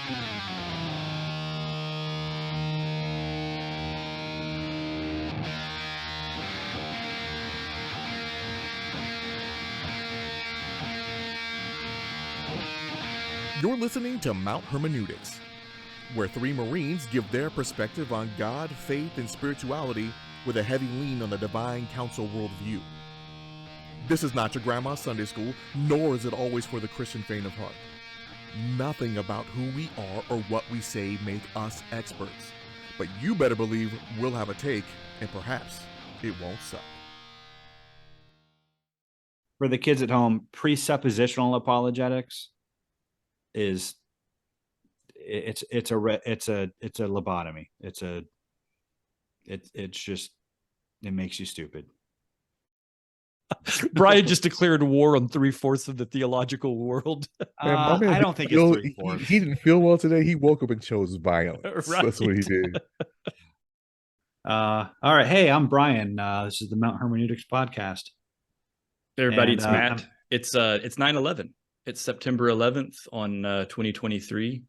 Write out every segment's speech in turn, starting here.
You're listening to Mount Hermeneutics, where three Marines give their perspective on God, faith, and spirituality with a heavy lean on the divine council worldview. This is not your grandma's Sunday school, nor is it always for the Christian faint of heart. Nothing about who we are or what we say make us experts. But you better believe we'll have a take, and perhaps it won't suck. For the kids at home, presuppositional apologetics is it's a lobotomy. It makes you stupid. Brian just declared war on 3/4 of the theological world. I don't think it's 3/4. He didn't feel well today. He woke up and chose violence. Right. That's what he did. All right. Hey, I'm Brian. This is the Mount Hermeneutics podcast. Hey everybody, And, it's Matt. It's 9/11. It's September 11th on 2023.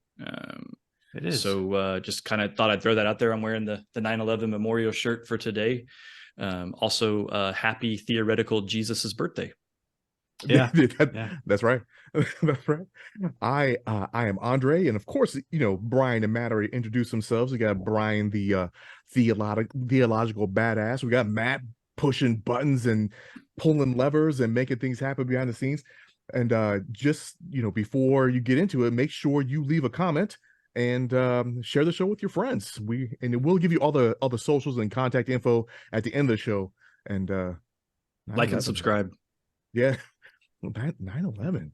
It is. So just kind of thought I'd throw that out there. I'm wearing the 9/11 memorial shirt for today. Also, happy theoretical Jesus's birthday. Yeah. That's right. That's right. I am Andre, and of course, Brian and Matt already introduced themselves. We got Brian, the theological badass. We got Matt pushing buttons and pulling levers and making things happen behind the scenes. And just before you get into it, make sure you leave a comment and share the show with your friends. We'll give you all the socials and contact info at the end of the show. And like and subscribe. Yeah. 9/11.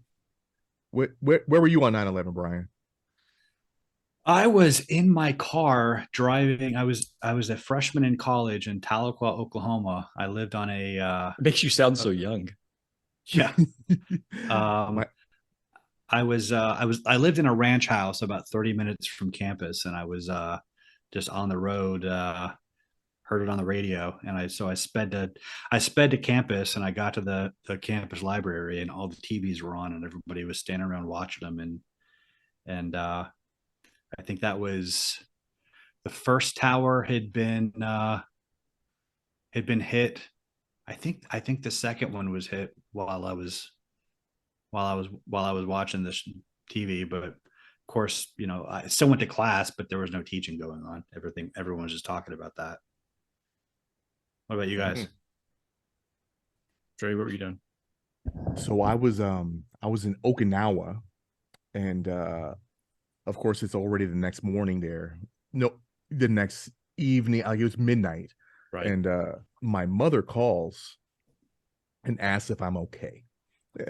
Where were you on 9/11, Brian? I was in my car driving. I was a freshman in college in Tahlequah, Oklahoma. I lived on a It makes you sound so young. Yeah. I lived in a ranch house about 30 minutes from campus, and I was just on the road, heard it on the radio, and I sped to campus, and I got to the campus library, and all the TVs were on, and everybody was standing around watching them, and I think that was the first tower had been hit. I think the second one was hit while I was watching this TV, but of course, I still went to class, but there was no teaching going on. Everyone was just talking about that. What about you guys? Dre, what were you doing? So I was in Okinawa, and of course it's already the next morning there. No, the next evening. It was midnight, Right. And my mother calls and asks if I'm okay.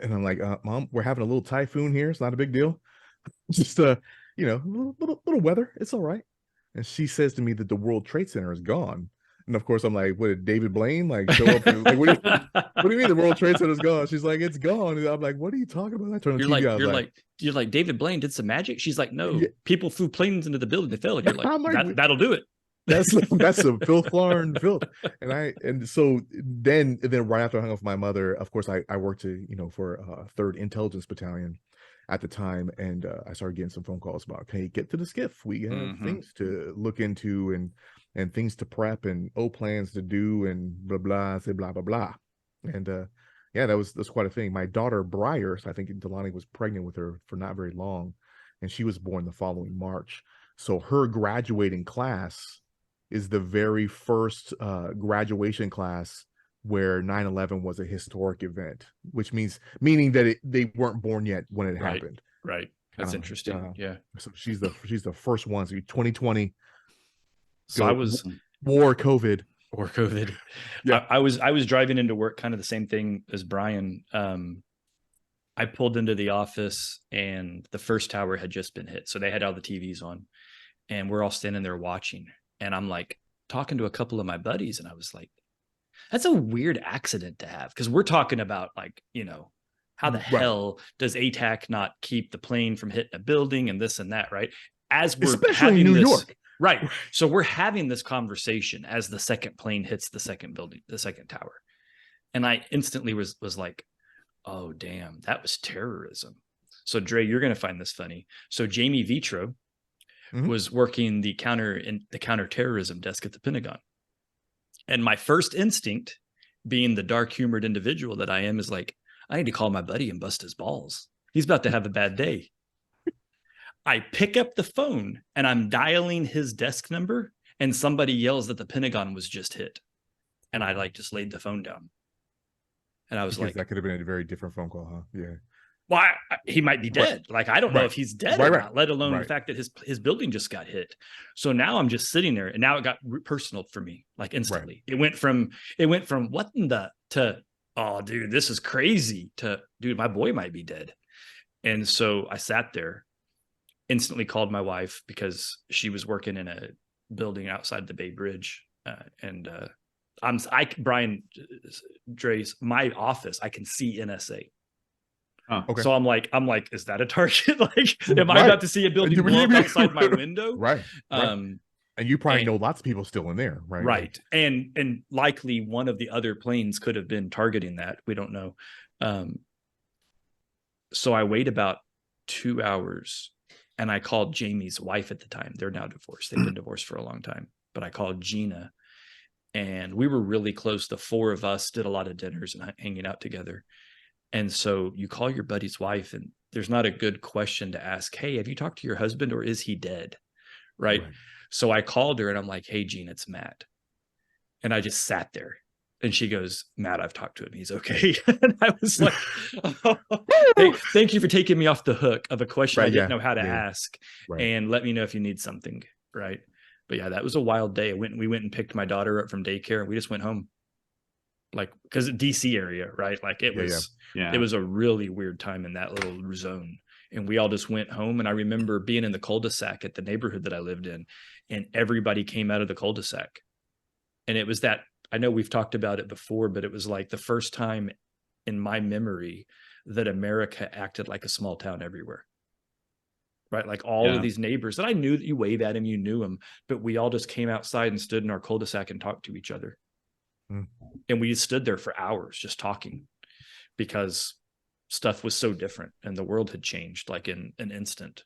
And I'm like, Mom, we're having a little typhoon here. It's not a big deal. Just little weather. It's all right. And she says to me that the World Trade Center is gone. And of course, I'm like, what did David Blaine show up? Like, what do you mean the World Trade Center is gone? She's like, it's gone. And I'm like, what are you talking about? I turn the TV on. You're like David Blaine did some magic. She's like, no, people flew planes into the building. They fell. And you're like, that'll do it. That's a filth Lauren filth. And so then right after I hung up with my mother, of course I worked for 3rd Intelligence Battalion at the time, and I started getting some phone calls about, hey, get to the skiff. We have things to look into and things to prep and plans to do and blah blah, say blah blah blah. And that's quite a thing. My daughter Briar, I think Delaney was pregnant with her for not very long, and she was born the following March. So her graduating class is the very first graduation class where 9/11 was a historic event, which meaning that they weren't born yet when it happened. Right. That's interesting. Yeah. So she's the first one. So 2020. So I was war COVID. Yeah. I was driving into work, kind of the same thing as Brian. I pulled into the office and the first tower had just been hit. So they had all the TVs on, and we're all standing there watching. And I'm like talking to a couple of my buddies, and I was like, that's a weird accident to have. Cause we're talking about how the hell does ATAC not keep the plane from hitting a building and this and that, right? As we're especially having New this, York. Right. So we're having this conversation as the second plane hits the second building, the second tower. And I instantly was like, oh, damn, that was terrorism. So Dre, you're going to find this funny. So Jamie Vitro, was working the counterterrorism desk at the Pentagon. And my first instinct, being the dark humored individual that I am, is like, I need to call my buddy and bust his balls. He's about to have a bad day. I pick up the phone and I'm dialing his desk number, and somebody yells that the Pentagon was just hit. And I like just laid the phone down. And I was like, that could have been a very different phone call, huh? Yeah. Well, he might be dead. Like, I don't know if he's dead or not, let alone the fact that his building just got hit. So now I'm just sitting there, and now it got personal for me, like instantly. It went from what in the to, oh, dude, this is crazy, to, dude, my boy might be dead. And so I sat there, instantly called my wife, because she was working in a building outside the Bay Bridge, Brian Dre's, my office, I can see NSA. Oh, okay. So I'm like, is that a target? Like, am I about to see a building blow up outside my window? Right. And you probably know lots of people still in there, right? Right. And likely one of the other planes could have been targeting that. We don't know. So I wait about 2 hours, and I called Jamie's wife at the time. They're now divorced. They've been divorced for a long time. But I called Gina, and we were really close. The four of us did a lot of dinners and hanging out together. And so you call your buddy's wife, and there's not a good question to ask, hey, have you talked to your husband, or is he dead? Right. So I called her, and I'm like, hey, Gene, it's Matt. And I just sat there, and she goes, Matt, I've talked to him. He's okay. And I was like, oh, thank you for taking me off the hook of a question I didn't know how to ask. And let me know if you need something. Right. But yeah, that was a wild day. We went and picked my daughter up from daycare, and we just went home. Like, because DC area, right? Like, it was a really weird time in that little zone. And we all just went home. And I remember being in the cul-de-sac at the neighborhood that I lived in, and everybody came out of the cul-de-sac. And it was that, I know we've talked about it before, but it was like the first time in my memory that America acted like a small town everywhere. Right? Like, all of these neighbors that I knew, that you wave at them, you knew them, but we all just came outside and stood in our cul-de-sac and talked to each other. And we stood there for hours just talking, because stuff was so different and the world had changed like in an instant.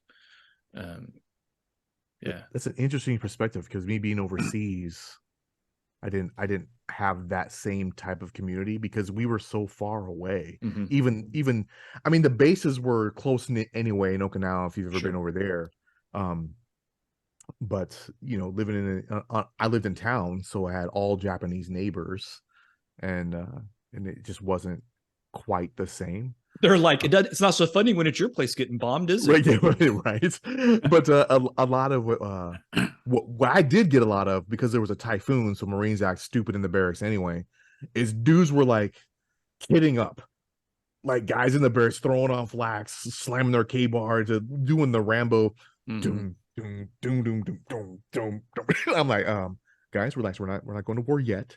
That's an interesting perspective, because me being overseas, I didn't have that same type of community, because we were so far away. Even I mean, the bases were close knit anyway in Okinawa, if you've ever been over there. But living I lived in town, so I had all Japanese neighbors, and it just wasn't quite the same. They're like, it's not so funny when it's your place getting bombed, is it? Right. But a lot of what I did get a lot of, because there was a typhoon, so Marines act stupid in the barracks anyway, is dudes were like kidding up, like guys in the barracks throwing on flags, slamming their K-bar, doing the Rambo. Doom, doom, doom, doom, doom, doom, doom, doom. I'm like, guys, relax. We're not going to war yet.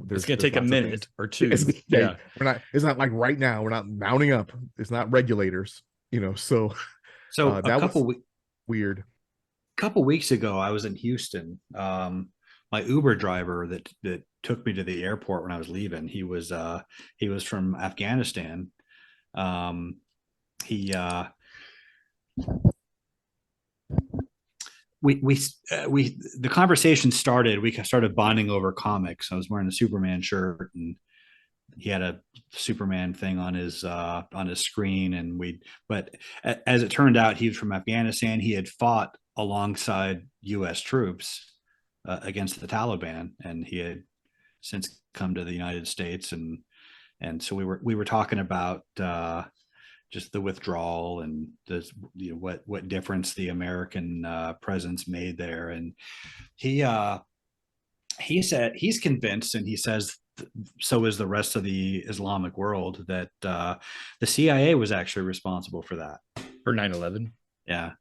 It's going to take a minute or two. We're not. It's not like right now. We're not mounting up. It's not regulators. So that was weird. A couple weeks ago, I was in Houston. My Uber driver that took me to the airport when I was leaving, he was from Afghanistan. The conversation started. We started bonding over comics. I was wearing a Superman shirt, and he had a Superman thing on his screen. But as it turned out, he was from Afghanistan. He had fought alongside U.S. troops against the Taliban, and he had since come to the United States. And so we were talking about just the withdrawal and what difference the American presence made there. And he said he's convinced, and he says so is the rest of the Islamic world, that the CIA was actually responsible for that, for 9/11. Yeah.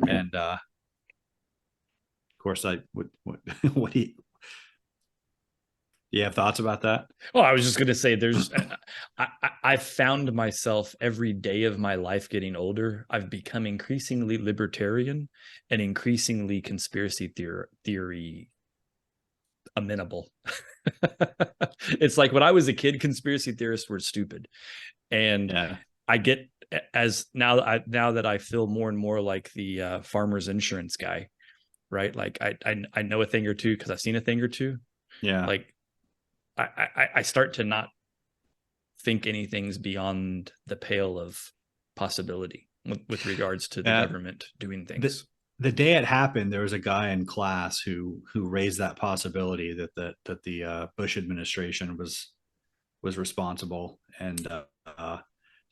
And of course, what do you have thoughts about that? Well, I was just going to say, I've found myself every day of my life getting older. I've become increasingly libertarian and increasingly conspiracy theory amenable. It's like when I was a kid, conspiracy theorists were stupid. And I get as now that I feel more and more like the farmer's insurance guy, right? Like I know a thing or two because I've seen a thing or two. Yeah. Like I start to not think anything's beyond the pale of possibility with regards to the government doing things. The day it happened, there was a guy in class who raised that possibility that the Bush administration was responsible, and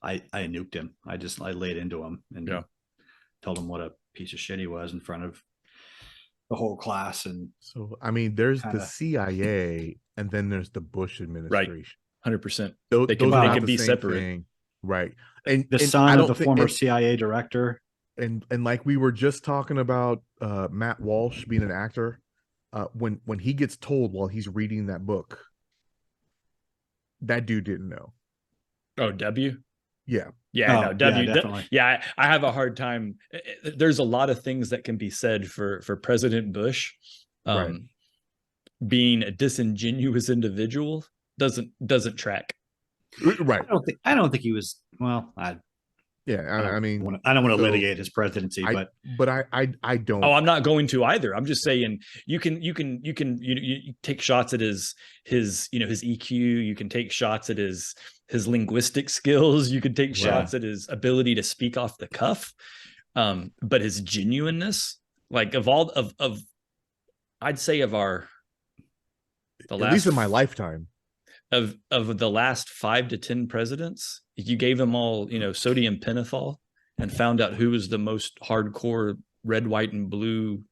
I nuked him. I laid into him and told him what a piece of shit he was in front of the whole class. And so, I mean, there's the CIA, and then there's the Bush administration. Right, 100%. They can be separate, thing. Right? And the son of the former CIA director. And like we were just talking about Matt Walsh being an actor, when he gets told while he's reading that book, that dude didn't know. Oh, W? Yeah. Yeah, no, W. Yeah, definitely. Yeah, I have a hard time. There's a lot of things that can be said for President Bush. Right. Being a disingenuous individual doesn't track. Right. I don't think he was. Well, I mean, I don't want to litigate his presidency, but I don't. Oh, I'm not going to either. I'm just saying you take shots at his EQ. You can take shots at his linguistic skills. You can take shots at his ability to speak off the cuff. But his genuineness, like I'd say at least in my lifetime. Of the last 5 to 10 presidents, if you gave them all, sodium pentothal and found out who was the most hardcore red, white, and blue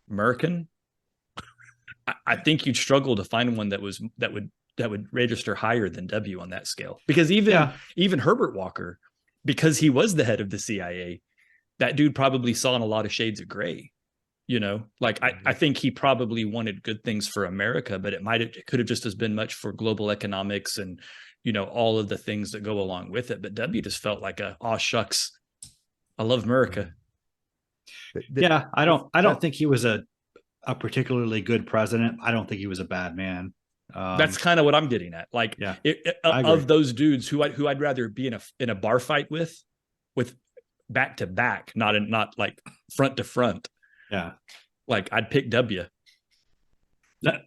American, I think you'd struggle to find one that would register higher than W on that scale. Because even Herbert Walker, because he was the head of the CIA, that dude probably saw in a lot of shades of gray. I think he probably wanted good things for America, but it could have just as been much for global economics and, all of the things that go along with it. But W just felt like aw shucks, I love America. Yeah. I don't think he was a particularly good president. I don't think he was a bad man. That's kind of what I'm getting at. Like, of those dudes who I'd rather be in a bar fight with back to back, not like front to front. Yeah. Like I'd pick W.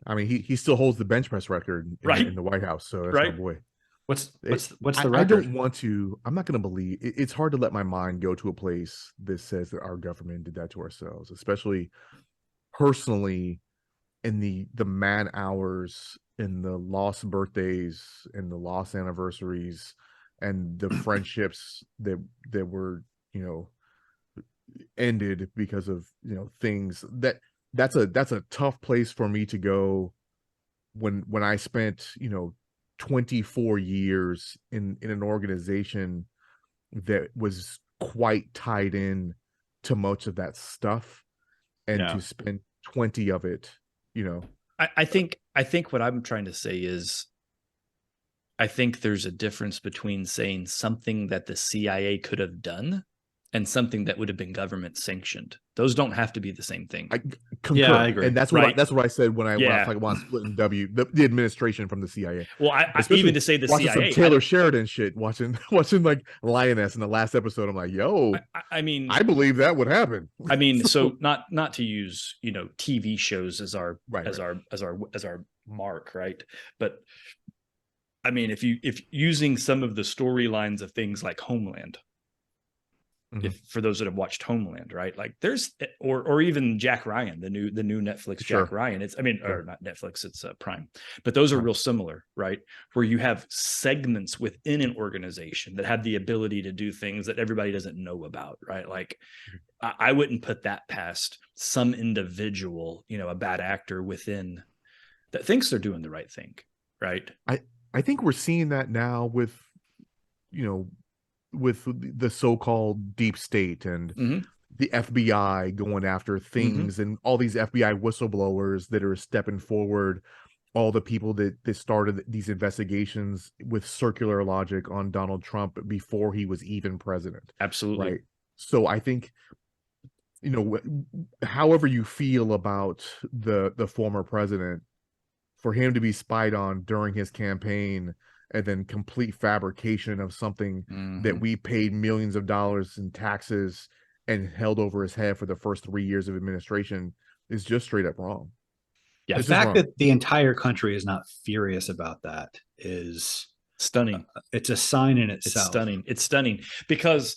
I mean, he still holds the bench press record in the White House. So that's my boy. What's the record? I don't want to, I'm not going to believe it's hard to let my mind go to a place that says that our government did that to ourselves, especially personally in the man hours and the lost birthdays and the lost anniversaries and the friendships that were, ended because of things that's a tough place for me to go when I spent 24 years in an organization that was quite tied in to much of that stuff, and to spend 20 of it, I think what I'm trying to say is I think there's a difference between saying something that the CIA could have done and something that would have been government sanctioned. Those don't have to be the same thing. I concur. Yeah, I agree. And that's what I said when I was talking about splitting the administration from the CIA. Well, I even to say the watching CIA, some Taylor Sheridan shit, watching like Lioness in the last episode. I'm like, yo, I mean, I believe that would happen. I mean, so not to use TV shows as our mark, right? But I mean, if using some of the storylines of things like Homeland. Mm-hmm. If for those that have watched Homeland, right? Like there's or even Jack Ryan, the new Netflix Jack Ryan. It's or not Netflix, it's Prime. But those are real similar, right? Where you have segments within an organization that have the ability to do things that everybody doesn't know about, right? Like I wouldn't put that past some individual, a bad actor within that thinks they're doing the right thing, right? I think we're seeing that now with the so-called deep state and the FBI going after things and all these FBI whistleblowers that are stepping forward, all the people that started these investigations with circular logic on Donald Trump before he was even president. Absolutely. Right. So I think, however you feel about the former president, for him to be spied on during his campaign and then complete fabrication of something that Mhm. we paid millions of dollars in taxes and held over his head for the first 3 years of administration is just straight up wrong. Yeah. The It's just fact wrong. that the entire country is not furious about that is Stunning. it's a sign in It's itself. stunning. It's stunning because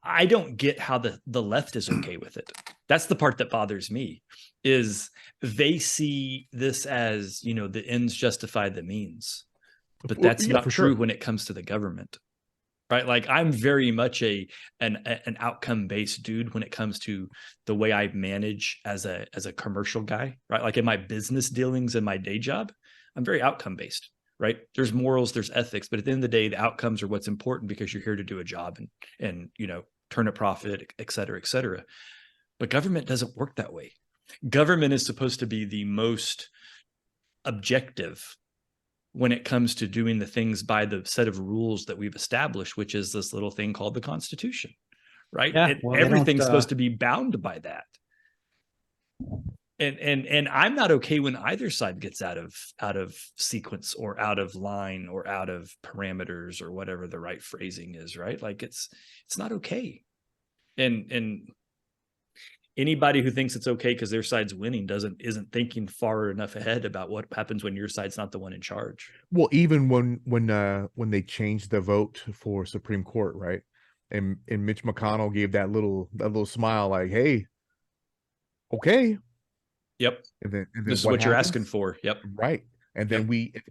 I don't get how the left is okay with it. That's the part that bothers me, is they see this as, the ends justify the means. But that's Yeah, not for true sure. when it comes to the government. Right? Like, I'm very much an outcome based dude when it comes to the way I manage as a commercial guy, right? Like in my business dealings in my day job, I'm very outcome based, right? There's morals, there's ethics, but at the end of the day, the outcomes are what's important because you're here to do a job and turn a profit, et cetera, et cetera. But government doesn't work that way. Government is supposed to be the most objective when it comes to doing the things by the set of rules that we've established, which is this little thing called the Constitution, right? Yeah, well, everything's supposed to be bound by that. And I'm not okay when either side gets out of sequence or out of line or out of parameters or whatever the right phrasing is, right? Like it's not okay. And anybody who thinks it's okay because their side's winning isn't thinking far enough ahead about what happens when your side's not the one in charge. Well, even when they changed the vote for Supreme Court, right? And Mitch McConnell gave that little smile, like, "Hey, okay." Yep. And then This is what what you're asking happens? for. Yep. Right. And then Yep.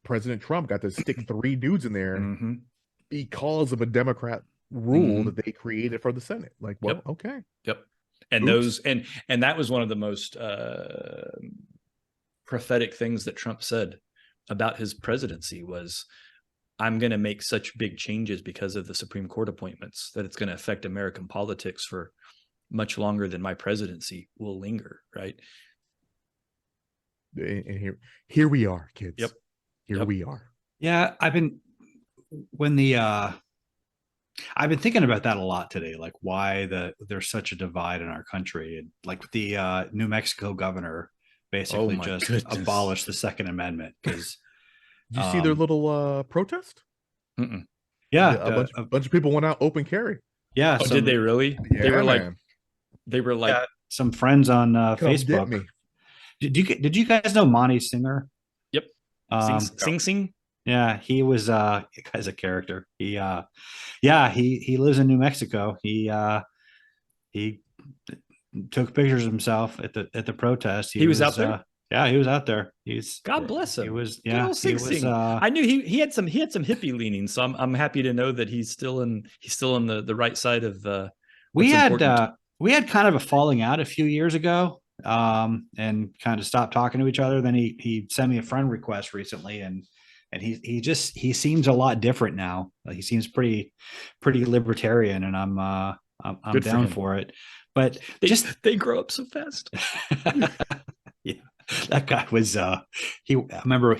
President Trump got to stick 3 dudes in there Mm-hmm. because of a Democrat rule that they created for the Senate. Like, well, Yep. okay. Yep. And Oops. those and that was one of the most prophetic things that Trump said about his presidency was, I'm going to make such big changes because of the Supreme Court appointments that it's going to affect American politics for much longer than my presidency will linger, right? And here we are, kids. Yep. Here we are. Yeah, I've been thinking about that a lot today, like why there's such a divide in our country. And like the New Mexico governor basically just abolished the Second Amendment because did you see their little protest? Yeah, a bunch of people went out open carry. Yeah. Did they really? Yeah, they were like some friends on Facebook. Get me. Did you guys know Monty Singer? Yep. Sing. Yeah, he was guy's a character. He lives in New Mexico. He took pictures of himself at the protest. He was out there. Yeah, he was out there. God bless him. He was I knew he had some hippie leanings, so I'm happy to know that he's still in the right side of we had kind of a falling out a few years ago, and kind of stopped talking to each other. Then he sent me a friend request recently, and he seems a lot different now. He seems pretty libertarian, and I'm down for it. But they grow up so fast. Yeah, that guy was I remember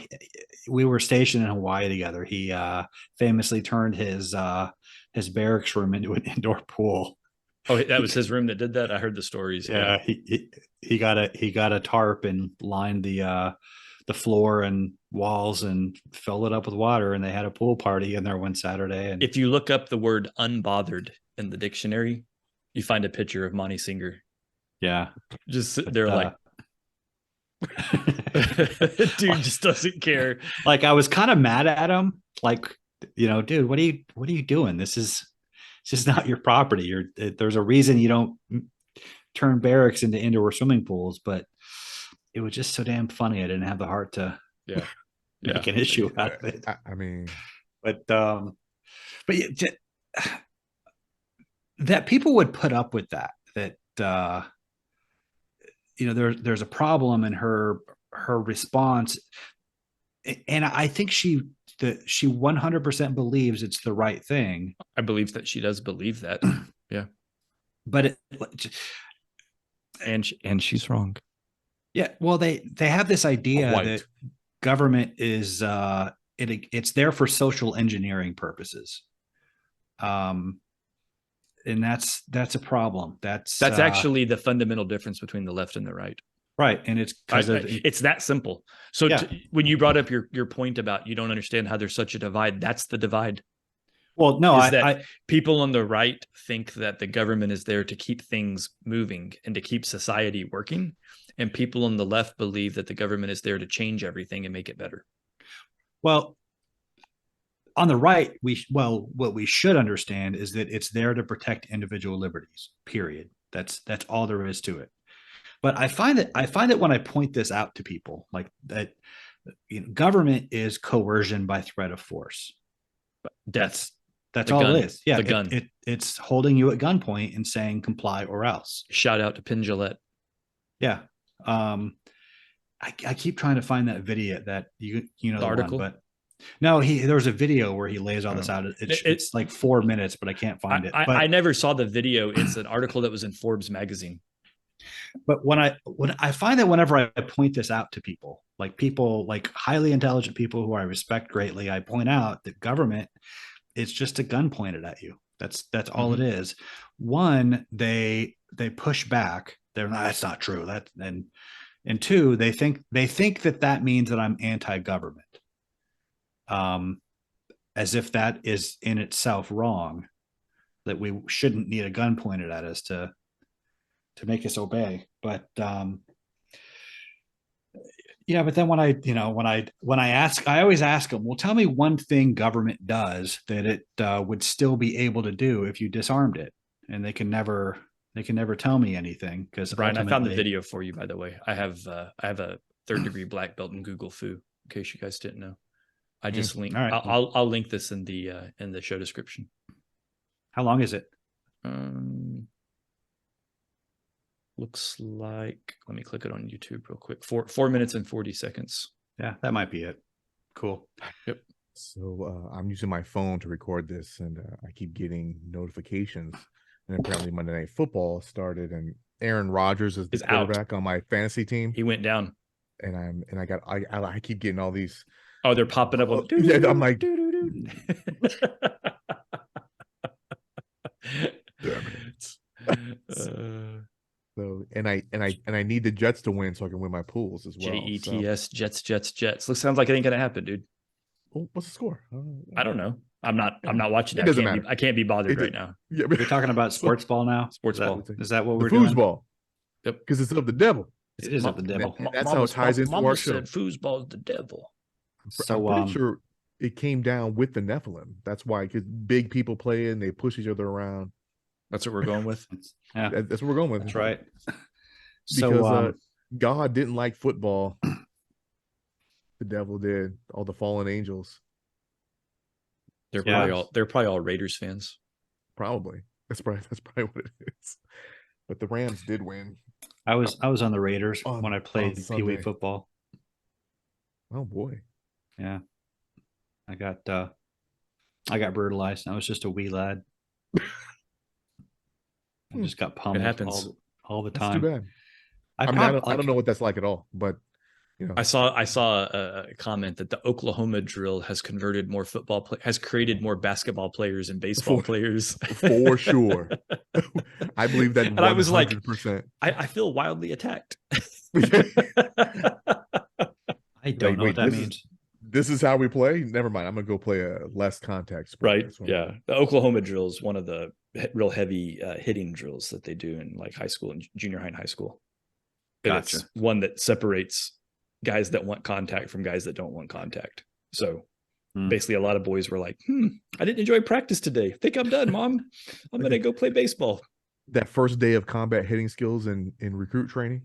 we were stationed in Hawaii together. He famously turned his barracks room into an indoor pool. Oh, that was his room that did that. I heard the stories. Yeah, he got a tarp and lined the floor and walls and filled it up with water, and they had a pool party in there one Saturday. And if you look up the word unbothered in the dictionary, you find a picture of Monty Singer. Yeah, just they're like, dude just doesn't care. Like, I was kind of mad at him. Like, dude, what are you doing? This is not your property. There's a reason you don't turn barracks into indoor swimming pools, but it was just so damn funny. I didn't have the heart to make an issue out of it. I mean, but that people would put up with that there's a problem in her response, and I think she 100% believes it's the right thing. I believe that she does believe that. Yeah, but and she's wrong. Yeah, well, they have this idea that government is it's there for social engineering purposes. And that's a problem. That's actually the fundamental difference between the left and the right. Right. And it's because of it's that simple. So when you brought up your point about you don't understand how there's such a divide, that's the divide. Well, no, people on the right think that the government is there to keep things moving and to keep society working. And people on the left believe that the government is there to change everything and make it better. Well, on the right, what we should understand is that it's there to protect individual liberties, period. That's all there is to it. But I find that when I point this out to people, like that, government is coercion by threat of force. That's all gun. It is. Yeah, the gun. It's holding you at gunpoint and saying comply or else. Shout out to Penn Jillette. Yeah. I keep trying to find that video, that the article, one, but no, there was a video where he lays all this out. It's like 4 minutes, but I can't find it. I never saw the video. It's an article that was in Forbes magazine. But when I find that whenever I point this out to people like highly intelligent people who I respect greatly, I point out that government is just a gun pointed at you. That's all it is. One, they push back. That's not true. And two, they think that means that I'm anti-government. As if that is in itself wrong, that we shouldn't need a gun pointed at us to make us obey. But but then when I ask, I always ask them, well, tell me one thing government does that it would still be able to do if you disarmed it, and they can never tell me anything. Because Brian, I found the video for you, by the way. I have a 3rd degree black belt in Google Fu, in case you guys didn't know. I just linked. Right. I'll link this in the show description. How long is it? Looks like, let me click it on YouTube real quick. 4 minutes and 40 seconds. Yeah, that might be it. Cool. Yep. So I'm using my phone to record this, and I keep getting notifications. And apparently Monday Night Football started, and Aaron Rodgers is the quarterback on my fantasy team. He went down, and I keep getting all these. Oh, they're popping up. I'm like, damn it. So and I need the Jets to win so I can win my pools as well. Jets, Jets. Looks sounds like it ain't gonna happen, dude. Well, what's the score? I don't know. I'm not watching that. I can't be bothered right now. Yeah, we're talking about sports ball now. Sports ball. Is that what we're doing? Foosball. Yep. Because it's of the devil. It is of the devil. That's how it ties into our show. Foosball is the devil. So I'm pretty sure it came down with the Nephilim. That's why, because big people play and they push each other around. That's what we're going with. Yeah, that's what we're going with. That's right. Because God didn't like football. The devil did. All the fallen angels. They're probably all Raiders fans. Probably. That's probably what it is. But the Rams did win. I was on the Raiders when I played Pee Wee football. Oh boy. Yeah. I got brutalized. I was just a wee lad. I just got pummeled all the time. That's too bad. I don't know what that's like at all, but you know. I saw a comment that the Oklahoma drill has converted more has created more basketball players and baseball players. For sure. I believe that. And I was like, I feel wildly attacked. I don't know what that means. This is how we play. Never mind. I'm gonna go play a less contact sport. Right. Yeah. The Oklahoma drill is one of the real heavy hitting drills that they do in like high school and junior high and high school. Gotcha. It's one that separates guys that want contact from guys that don't want contact. So basically a lot of boys were like, I didn't enjoy practice today. Think I'm done, Mom. I'm going to go play baseball. That first day of combat hitting skills in recruit training,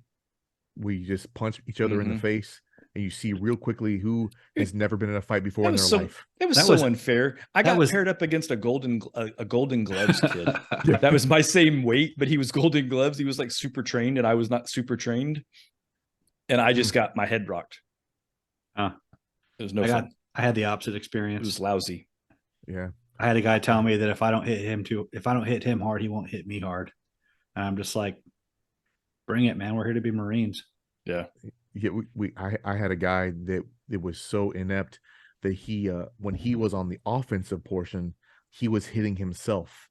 we just punch each other in the face. And you see real quickly who has never been in a fight before in their life. That was unfair. I got paired up against a Golden Gloves kid. That was my same weight, but he was Golden Gloves. He was like super trained, and I was not super trained. And I just got my head rocked. It was no fun. I had the opposite experience. It was lousy. Yeah. I had a guy tell me that if I don't hit him hard, he won't hit me hard. And I'm just like, bring it, man. We're here to be Marines. Yeah. Yeah, I had a guy that it was so inept that he when he was on the offensive portion, he was hitting himself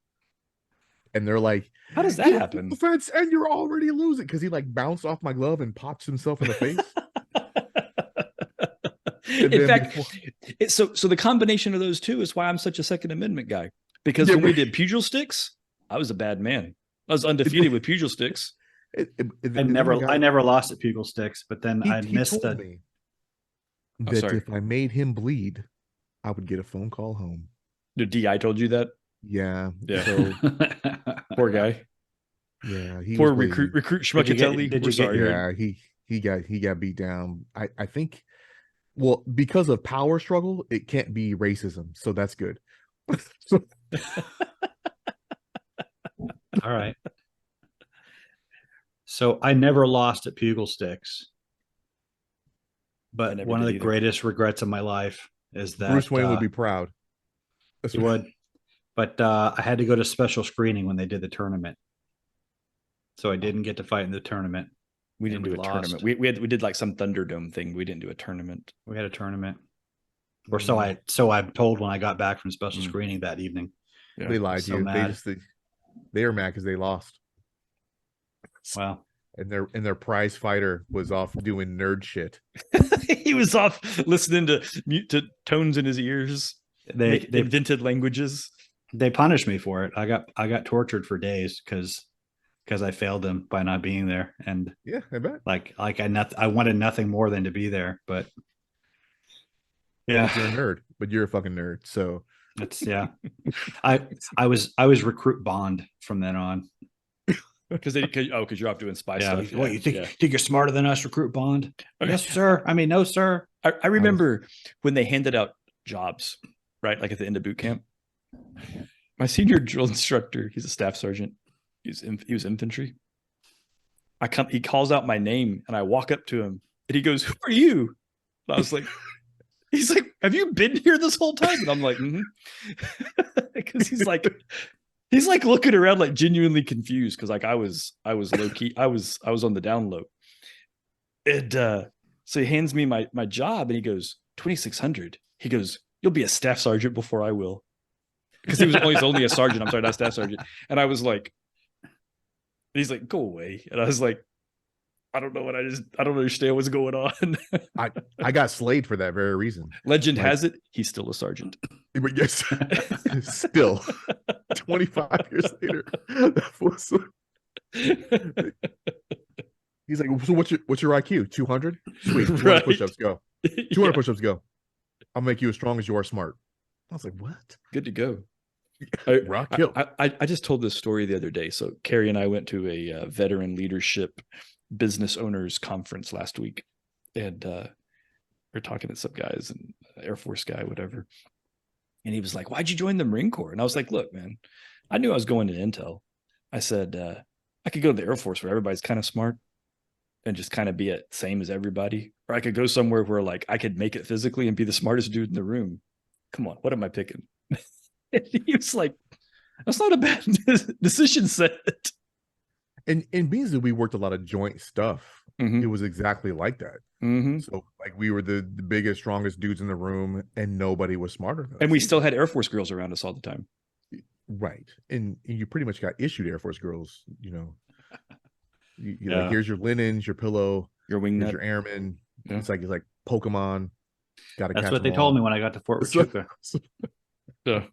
and they're like, how does that happen? Offense, and you're already losing because he like bounced off my glove and popped himself in the face. In fact, so the combination of those two is why I'm such a Second Amendment guy. Because when we did pugil sticks, I was a bad man. I was undefeated with pugil sticks. I never lost at pugil sticks, but then I missed told me that if I made him bleed, I would get a phone call home. The DI told you that? Yeah. So, poor guy. Yeah. Poor recruit Schmuckatelli. Did you get yeah, he got beat down. I think, well, because of power struggle, it can't be racism. So that's good. All right. So I never lost at pugil sticks. But one of the greatest regrets of my life is that Bruce Wayne would be proud. He would. But I had to go to special screening when they did the tournament. So I didn't get to fight in the tournament. We didn't do a tournament. We did like some Thunderdome thing. We didn't do a tournament. We had a tournament. Or so I'm told when I got back from special screening that evening. Yeah. They lied to you. They were mad because they lost. Wow. And their prize fighter was off doing nerd shit. He was off listening to tones in his ears. They invented languages. They punished me for it. I got tortured for days because I failed them by not being there. And yeah, I bet. I wanted nothing more than to be there, but yeah, you're a nerd, but you're a fucking nerd. So it's I was recruit bond from then on. Because you're off doing spy stuff. What you think you're smarter than us, recruit bond? Okay. Yes, sir. I mean, no, sir. I remember when they handed out jobs, right? Like at the end of boot camp. My senior drill instructor, he's a staff sergeant. He was infantry. He calls out my name, and I walk up to him, and he goes, "Who are you?" And I was like, he's like, "Have you been here this whole time?" And I'm like, because he's like looking around like genuinely confused because like I was low key. I was on the down low. And so he hands me my job and he goes, 2,600. He goes, "You'll be a staff sergeant before I will." Because he's only a sergeant. I'm sorry, not staff sergeant. And I was like, he's like, "Go away." And I was like, I don't understand what's going on. I got slayed for that very reason. Legend has it, he's still a sergeant. But yes, still 25 years later. He's like, "So what's your IQ? 200? Sweet. 200 right. push-ups, go. 200 push-ups, go. I'll make you as strong as you are smart." I was like, what? Good to go. I just told this story the other day. So Carrie and I went to a veteran leadership business owners conference last week, and we're talking to some guys and Air Force guy, whatever. And he was like, "Why'd you join the Marine Corps?" And I was like, "Look, man, I knew I was going to Intel. I said, I could go to the Air Force where everybody's kind of smart and just kind of be at same as everybody. Or I could go somewhere where like I could make it physically and be the smartest dude in the room. Come on, what am I picking?" And he was like, "That's not a bad decision set." And being that we worked a lot of joint stuff, it was exactly like that. So like we were the biggest, strongest dudes in the room, and nobody was smarter than us. And we still had Air Force girls around us all the time. Right. And you pretty much got issued Air Force girls, you know. Like, here's your linens, your pillow, your wing nut, your airman. Yeah. It's like Pokemon. That's what they told me when I got to Fort Huachuca. Yeah.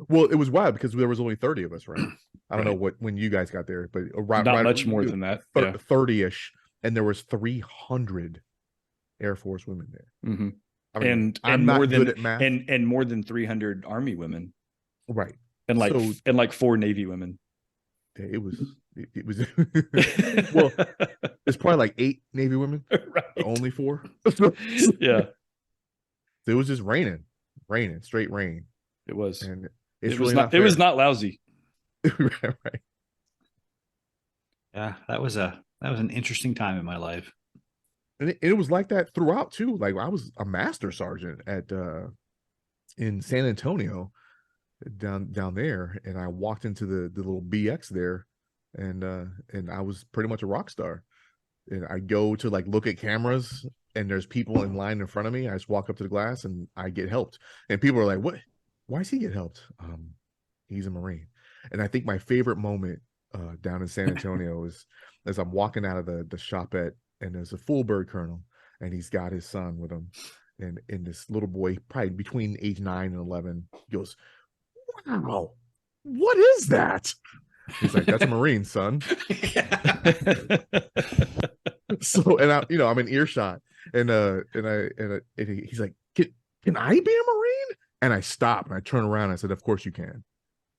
Well, it was wild because there was only 30 of us, right? I don't know when you guys got there, but not much more than that. 30-ish, and there was 300 Air Force women there. I mean, and more than and more than 300 Army women, right? And like 4 Navy women. It was well, there's probably like 8 Navy women, right? Only 4. Yeah, it was just raining, straight rain. It was, and it was not lousy. Right. Yeah, that was an interesting time in my life. And it was like that throughout too. Like I was a master sergeant at in San Antonio down there, and I walked into the little BX there, and I was pretty much a rock star. And I go to like look at cameras, and there's people in line in front of me. I just walk up to the glass and I get helped. And people are like, "What? Why does he get helped?" He's a Marine. And I think my favorite moment down in San Antonio is as I'm walking out of the shopette, and there's a full bird colonel, and he's got his son with him, and this little boy, probably between age 9 and 11, goes, "Wow, what is that?" He's like, "That's a Marine, son." So, and I'm in earshot, and he's like, can I be a Marine? And I stop and I turn around and I said, "Of course you can,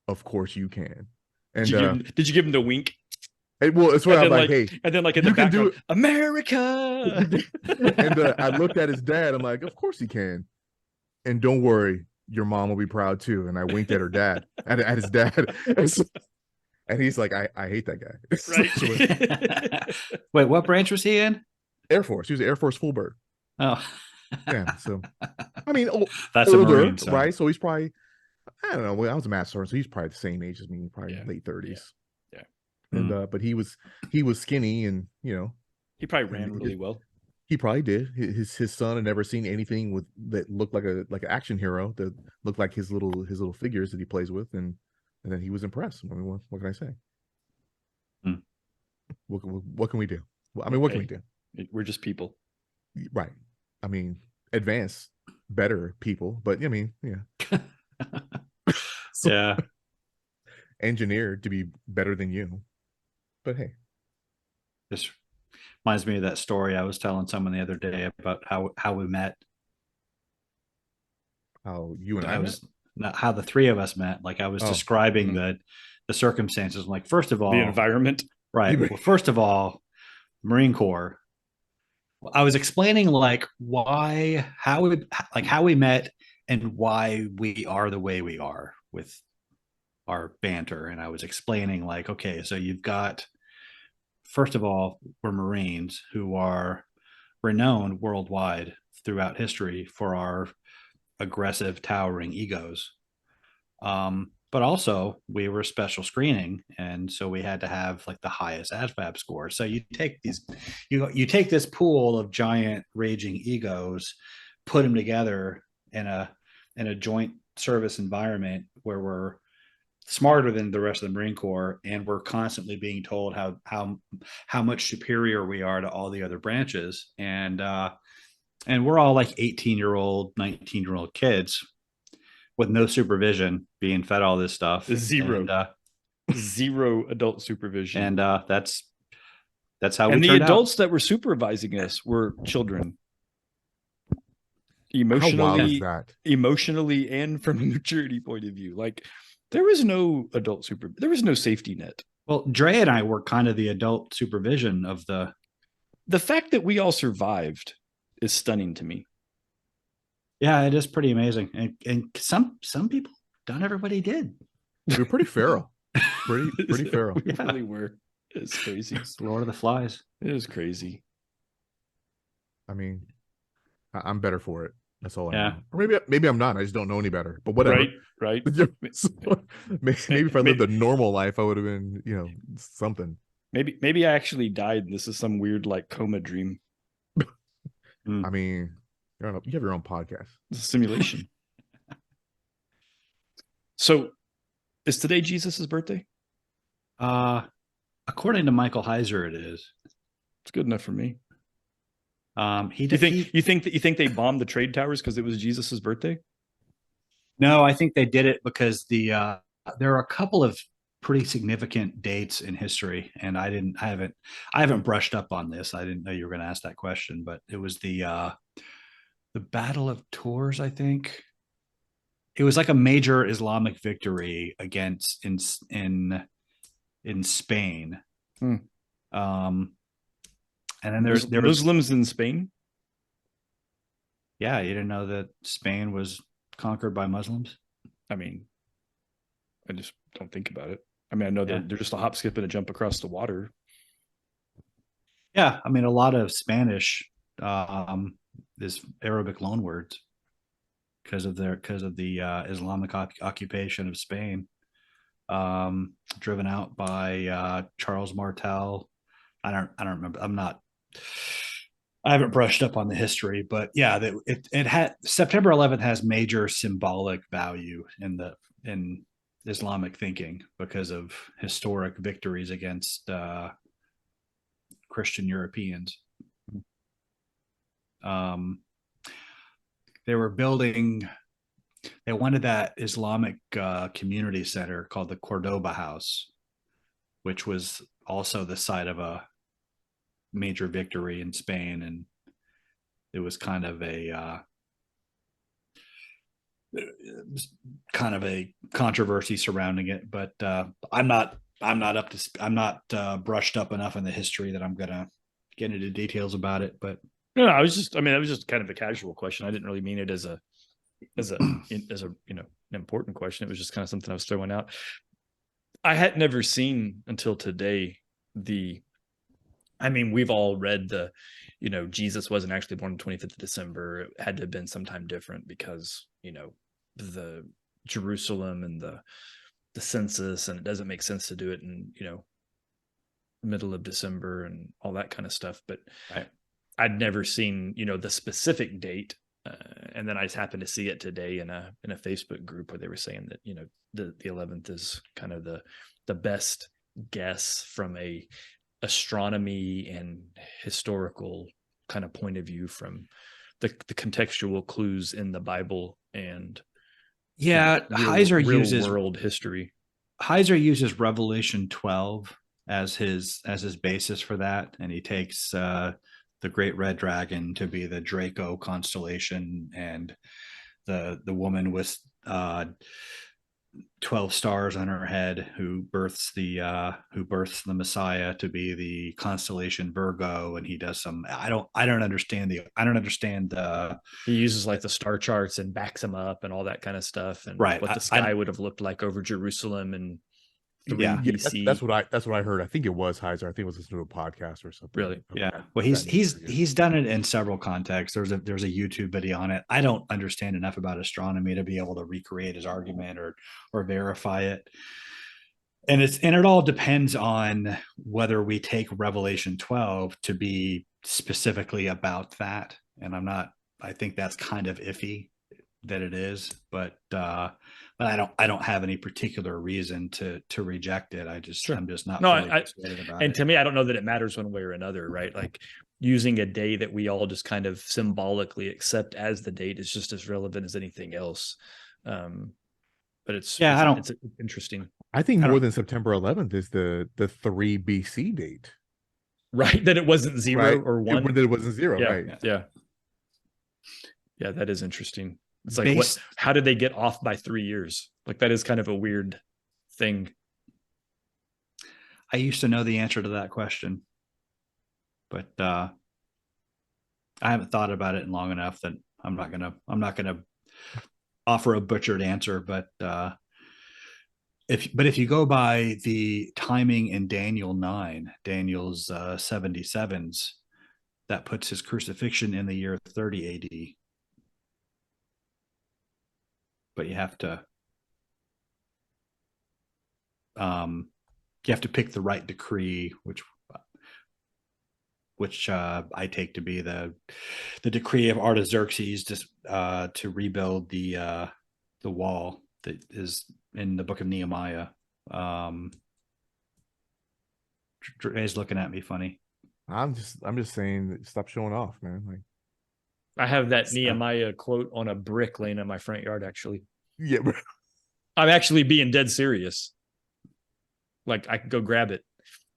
of course you can." And did you give him the wink? Well, it's what I'm like, hey, and then like in the background, America. And I looked at his dad. I'm like, "Of course he can, and don't worry, your mom will be proud too." And I winked at her dad, at his dad, and he's like, "I hate that guy." Right. Wait, what branch was he in? Air Force. He was an Air Force full bird. Oh, yeah. So, I mean, that's older, a Marine, right? So he's probably, I don't know. Well, I was a math sergeant, so he's probably the same age as me, probably late 30s. Yeah. And but he was skinny, and he probably ran really well. He probably did. His son had never seen anything that looked like an action hero, that looked like his little figures that he plays with, and then he was impressed. I mean, what can I say? What can we do? Well, I mean, what can we do? We're just people, right? I mean, advanced, better people, but I mean, yeah. So, yeah, engineered to be better than you, but hey, this reminds me of that story I was telling someone the other day about how we met. How you and I met? Not how the three of us met. Like I was describing the circumstances. I'm like, first of all, the environment, right? Well, first of all, Marine Corps. I was explaining like how we met and why we are the way we are with our banter. And I was explaining like, okay, so you've got, first of all, we're Marines who are renowned worldwide throughout history for our aggressive, towering egos. But also we were special screening, and so we had to have like the highest ASVAB score. So you take you take this pool of giant raging egos, put them together in a joint service environment where we're smarter than the rest of the Marine Corps, and we're constantly being told how much superior we are to all the other branches, and we're all like 18-year-old, 19-year-old kids with no supervision, being fed all this stuff. Zero adult supervision. And that's how and we the turned adults out. that were supervising us were children. How wild is that? Emotionally and from a maturity point of view. Like there was no adult there was no safety net. Well, Dre and I were kind of the adult supervision of the fact that we all survived is stunning to me. Yeah, it is pretty amazing. And some people, not everybody did. We were pretty feral. Pretty feral. We really were. It's crazy. It's Lord of the Flies. It is crazy. I mean, I'm better for it. That's all I Yeah. know. Or maybe I'm not. I just don't know any better. But whatever. Right. So, maybe if I lived a normal life, I would have been, something. Maybe I actually died. This is some weird like coma dream. I mean, you have your own podcast. It's a simulation. So, is today Jesus' birthday? According to Michael Heiser, it is. It's good enough for me. You think they bombed the trade towers because it was Jesus' birthday? No, I think they did it because there are a couple of pretty significant dates in history, and I haven't brushed up on this. I didn't know you were going to ask that question, but it was the Battle of Tours, I think. It was like a major Islamic victory against in Spain. And then there was Muslims in Spain. Yeah, you didn't know that Spain was conquered by Muslims? I mean, I just don't think about it. I mean, I know they're just a hop, skip, and a jump across the water. Yeah, I mean, a lot of Spanish is Arabic loanwords because of the Islamic occupation of Spain, driven out by Charles Martel. I don't remember. I haven't brushed up on the history, but yeah, it had September 11th has major symbolic value in Islamic thinking because of historic victories against Christian Europeans. They were building, they wanted that Islamic community center called the Cordoba House, which was also the site of a major victory in Spain. And it was kind of a controversy surrounding it, but I'm not brushed up enough in the history that I'm gonna get into details about it. But no, I was just kind of a casual question. I didn't really mean it as a an important question. It was just kind of something I was throwing out. I had never seen until today we've all read Jesus wasn't actually born on the 25th of December. It had to have been sometime different because, the Jerusalem and the census, and it doesn't make sense to do it in, middle of December and all that kind of stuff. But right. I'd never seen, the specific date. And then I just happened to see it today in a Facebook group where they were saying that, the 11th is kind of the best guess from a astronomy and historical kind of point of view from the contextual clues in the Bible and Heiser uses world history. Heiser uses Revelation 12 as his basis for that, and he takes the Great Red Dragon to be the Draco constellation, and the woman with 12 stars on her head who births the Messiah to be the constellation Virgo. And he does some I don't understand he uses like the star charts and backs them up and all that kind of stuff, and right. what the sky would have looked like over Jerusalem and 3 BC. That's what I heard. I think it was Heiser. I think it was listening to a podcast or something. Really? Yeah. Well, he's done it in several contexts. There's a YouTube video on it. I don't understand enough about astronomy to be able to recreate his argument or verify it. And it all depends on whether we take Revelation 12 to be specifically about that. And I think that's kind of iffy that it is, but I don't have any particular reason to reject it. I'm just not fully persuaded about it. And to me, I don't know that it matters one way or another, right? Like using a day that we all just kind of symbolically accept as the date is just as relevant as anything else. But it's interesting. I think more than September 11th is the 3 BC date, right? That it wasn't 0 right? or 1. That it wasn't 0, yeah, right? Yeah, that is interesting. It's like, how did they get off by 3 years? Like, that is kind of a weird thing. I used to know the answer to that question, but I haven't thought about it in long enough that I'm not gonna offer a butchered answer. But if you go by the timing in Daniel 9, Daniel's 77s, that puts his crucifixion in the year 30 AD. But you have to pick the right decree, which I take to be the decree of Artaxerxes to rebuild the wall that is in the book of Nehemiah. Dre's looking at me funny. I'm just saying, stop showing off, man. Like, I have that Nehemiah quote on a brick laying in my front yard, actually. Yeah, bro. I'm actually being dead serious. Like, I could go grab it.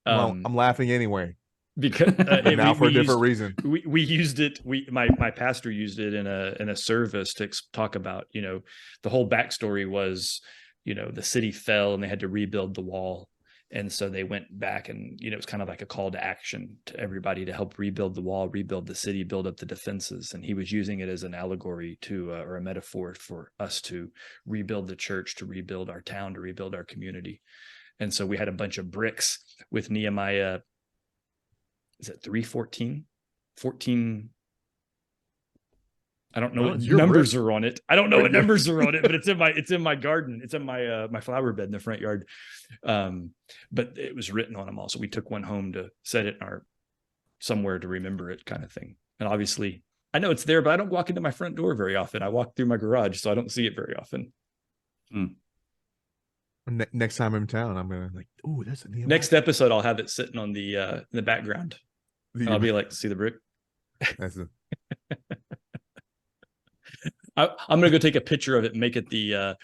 Well, I'm laughing anyway. Because now for a different reason. We used it. My pastor used it in a service to talk about, the whole backstory was, the city fell and they had to rebuild the wall. And so they went back and, it was kind of like a call to action to everybody to help rebuild the wall, rebuild the city, build up the defenses. And he was using it as an allegory or a metaphor for us to rebuild the church, to rebuild our town, to rebuild our community. And so we had a bunch of bricks with Nehemiah. Is it 3:14? 14. I don't know what numbers are on it. I don't know what numbers are on it, but it's in my garden. It's in my flower bed in the front yard. But it was written on them all. So we took one home to set it in somewhere to remember it, kind of thing. And obviously I know it's there, but I don't walk into my front door very often. I walk through my garage, so I don't see it very often. Next time I'm in town, I'm gonna like, oh, that's a Nehemiah. Next episode, I'll have it sitting on the background. And I'll be like, see the brick? That's a, I'm gonna go take a picture of it and make it the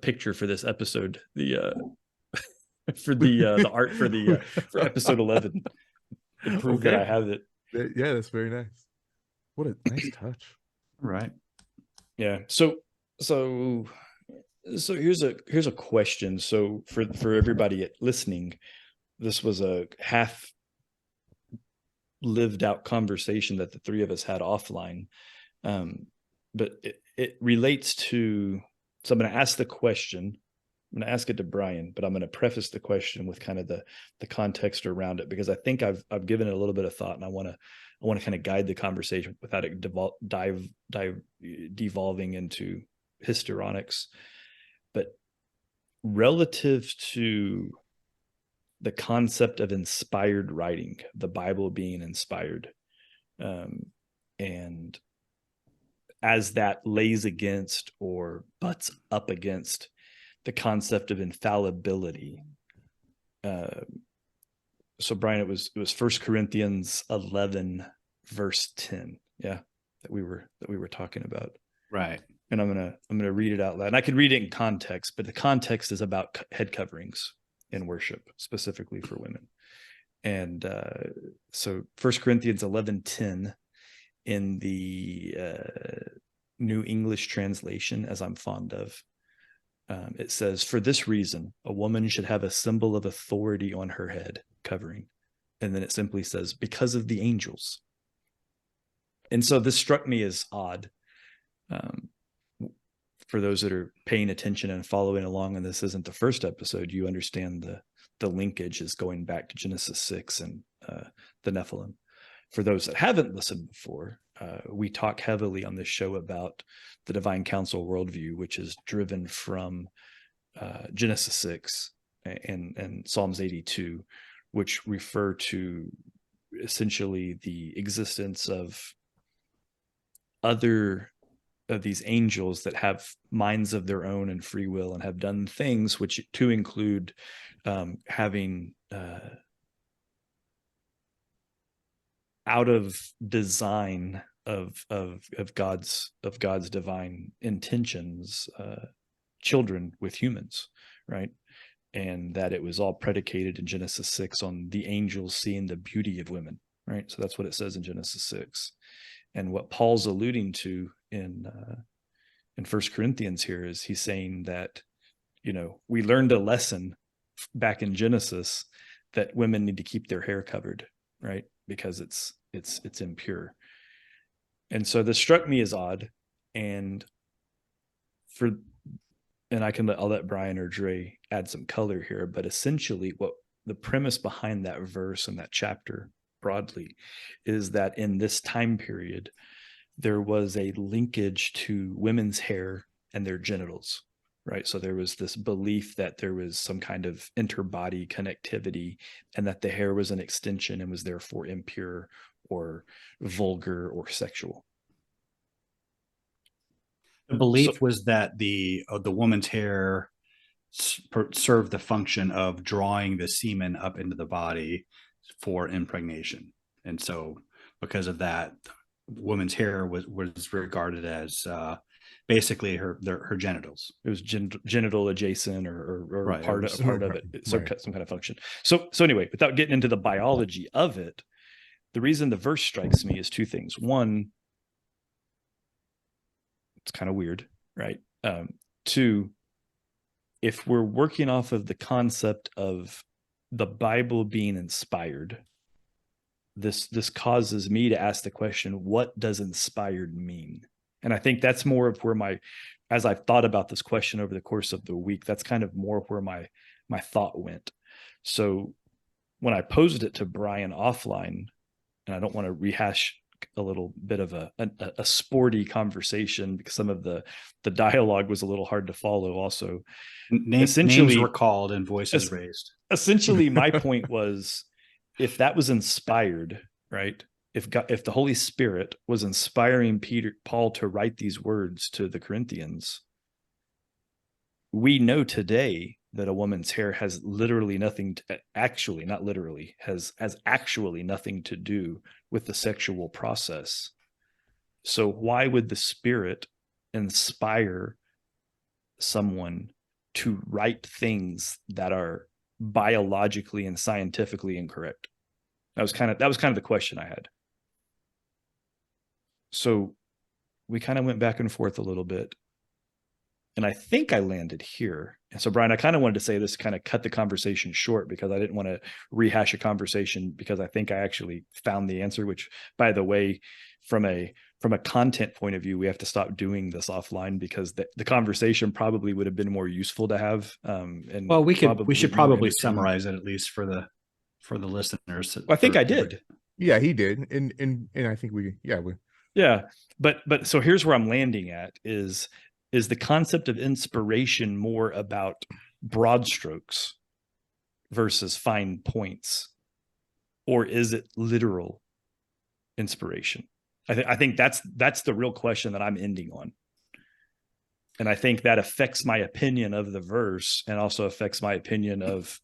picture for this episode. For the art for episode 11. To prove that I have it. Yeah, that's very nice. What a nice touch. Right. Yeah. So here's a question. So for everybody listening, this was a half lived out conversation that the three of us had offline. But it relates to, so I'm going to ask the question. I'm going to ask it to Brian, but I'm going to preface the question with kind of the context around it, because I think I've given it a little bit of thought, and I want to kind of guide the conversation without it devolving into histrionics. But relative to the concept of inspired writing, the Bible being inspired, and as that lays against or butts up against the concept of infallibility. So Brian, it was 1 Corinthians 11 verse 10. Yeah. That we were talking about. Right. And I'm going to read it out loud. And I can read it in context, but the context is about head coverings in worship, specifically for women. And so 1 Corinthians 11:10 in the New English translation, as I'm fond of, it says, "For this reason, a woman should have a symbol of authority on her head covering." And then it simply says, "because of the angels." And so this struck me as odd. For those that are paying attention and following along, and this isn't the first episode, you understand the linkage is going back to Genesis 6 and the Nephilim. For those that haven't listened before, we talk heavily on this show about the divine council worldview, which is driven from Genesis 6 and Psalms 82, which refer to essentially the existence of other of these angels that have minds of their own and free will and have done things, which to include having out of design of God's divine intentions, children with humans, right? And that it was all predicated in Genesis 6 on the angels seeing the beauty of women, right? So that's what it says in Genesis 6. And what Paul's alluding to in 1 Corinthians here is he's saying that, we learned a lesson back in Genesis that women need to keep their hair covered, right? Because it's impure. And so this struck me as odd. And I'll let Brian or Dre add some color here, but essentially what the premise behind that verse and that chapter broadly is that in this time period, there was a linkage to women's hair and their genitals, right? So there was this belief that there was some kind of interbody connectivity and that the hair was an extension and was therefore impure or vulgar or sexual. The belief was that the woman's hair served the function of drawing the semen up into the body for impregnation. And so because of that, woman's hair was regarded as basically her genitals. It was genital adjacent or right, part of it. So right. Some kind of function. So anyway, without getting into the biology of it, the reason the verse strikes me is two things. One, it's kind of weird, right? Two, if we're working off of the concept of the Bible being inspired, this causes me to ask the question, what does inspired mean? And I think that's more of where as I've thought about this question over the course of the week, that's kind of more where my thought went. So when I posed it to Brian offline, and I don't want to rehash a little bit of a sporty conversation because some of the dialogue was a little hard to follow also. Names were called and voices raised. Essentially, my point was, if that was inspired, right? If the Holy Spirit was inspiring Paul to write these words to the Corinthians, we know today that a woman's hair has literally nothing to, actually, not literally, has actually nothing to do with the sexual process. So why would the Spirit inspire someone to write things that are biologically and scientifically incorrect? That was kind of the question I had. So we kind of went back and forth a little bit. And I think I landed here. And so, Brian, I kind of wanted to say this to kind of cut the conversation short, because I didn't want to rehash a conversation, because I think I actually found the answer, which, by the way, from a content point of view, we have to stop doing this offline, because the conversation probably would have been more useful to have. And well, we should probably summarize it, at least for the listeners. Well, I think I did. Yeah, he did. And I think yeah. But so here's where I'm landing at is the concept of inspiration more about broad strokes versus fine points, or is it literal inspiration? I think that's the real question that I'm ending on. And I think that affects my opinion of the verse, and also affects my opinion of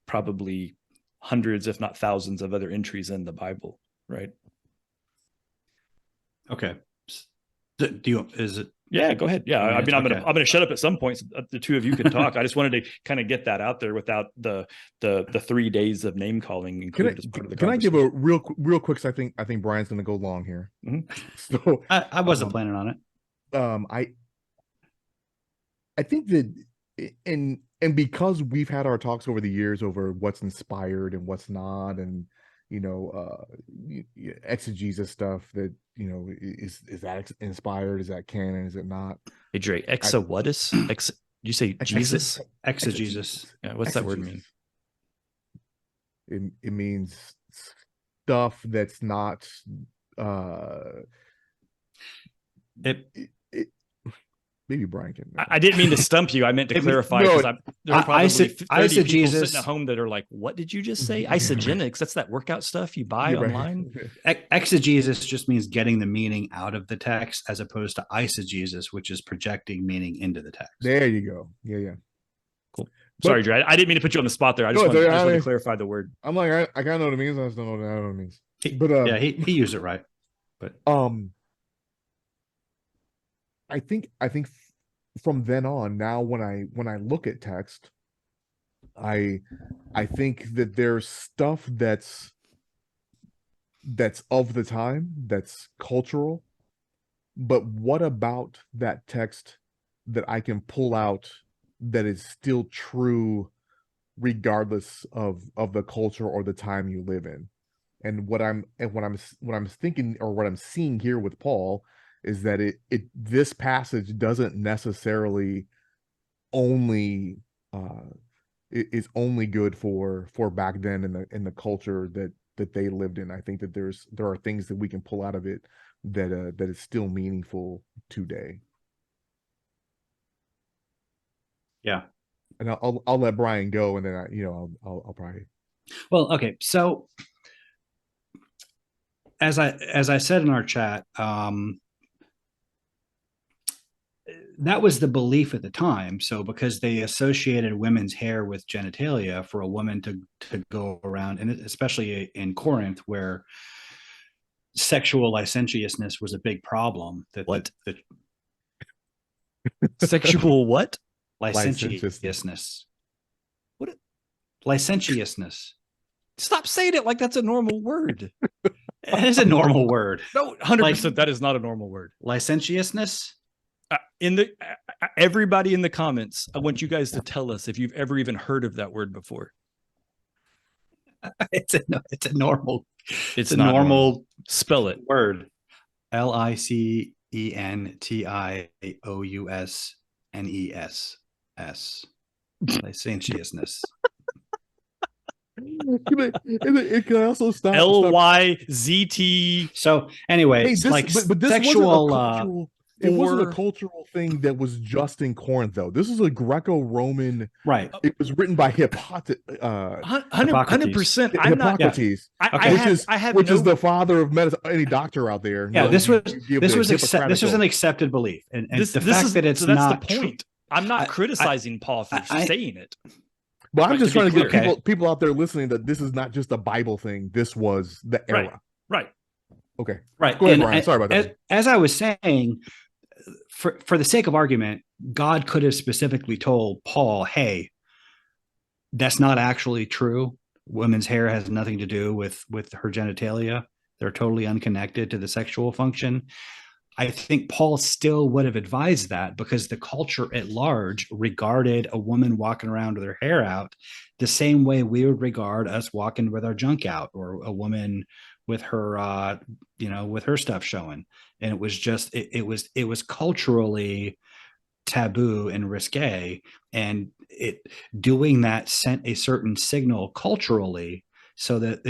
probably hundreds, if not thousands, of other entries in the Bible, right? Okay. Yeah, go ahead. Yeah, I mean, I'm gonna shut up at some point so the two of you can talk. I just wanted to kind of get that out there without the 3 days of name calling included as part of the conversation. Can I give a real quick? So I think Brian's gonna go long here. Mm-hmm. So I wasn't planning on it. I think that and because we've had our talks over the years over what's inspired and what's not, and exegesis stuff that is that inspired, is that canon, is it not? Hey Dre, what is you say Jesus? Exegesis. Yeah, what's that word mean? It means stuff that's not maybe Brian can. I didn't mean to stump you. I meant to clarify, because there are probably 30 people sitting at home that are like, "What did you just say?" Isogenics? That's that workout stuff you buy online. Exegesis just means getting the meaning out of the text, as opposed to eisegesis, which is projecting meaning into the text. There you go. Yeah. Cool. Sorry, Dre. I didn't mean to put you on the spot there. I just wanted to clarify the word. I'm like, I kind of know what it means. I just don't know what it means. But yeah, he used it right. But I think from then on, now when I look at text, I think that there's stuff that's of the time, that's cultural, but what about that text that I can pull out that is still true regardless of the culture or the time you live in? And what I'm thinking, or what I'm seeing here with Paul, is that this passage doesn't necessarily only is only good for back then in the culture that they lived in. I think that there are things that we can pull out of it that is still meaningful today. Yeah. And I'll let Brian go, and then I'll probably. Well, okay. So as I said in our chat, that was the belief at the time. So because they associated women's hair with genitalia, for a woman to go around, and especially in Corinth, where sexual licentiousness was a big problem. Sexual what? Licentiousness. What? Licentiousness. Stop saying it like that's a normal word. It is a normal word. No, 100%. That is not a normal word. Licentiousness. Everybody in the comments, I want you guys to tell us if you've ever even heard of that word before. It's a normal. It's a normal. Spell it. Word. Licentiousness. Licentiousness. It can also stop. LYZT. So anyway, hey, but this sexual. It wasn't a cultural thing that was just in Corinth, though. This is a Greco-Roman. Right. It was written by Hippocrates. 100%. I'm Hippocrates, which is the father of medicine. Any doctor out there? Yeah, this was an accepted belief, and the fact that it's not. That's the point. I'm not criticizing Paul for saying it. But I'm just trying to get people out there listening that this is not just a Bible thing. This was the era. Right. Okay. Right. Go ahead, Brian. Sorry about that. As I was saying, for the sake of argument, God could have specifically told Paul, hey, that's not actually true. Women's hair has nothing to do with her genitalia. They're totally unconnected to the sexual function. I think Paul still would have advised that because the culture at large regarded a woman walking around with her hair out the same way we would regard us walking with our junk out, or a woman with her, with her stuff showing. And it was just, it was culturally taboo and risque, and doing that sent a certain signal culturally, so that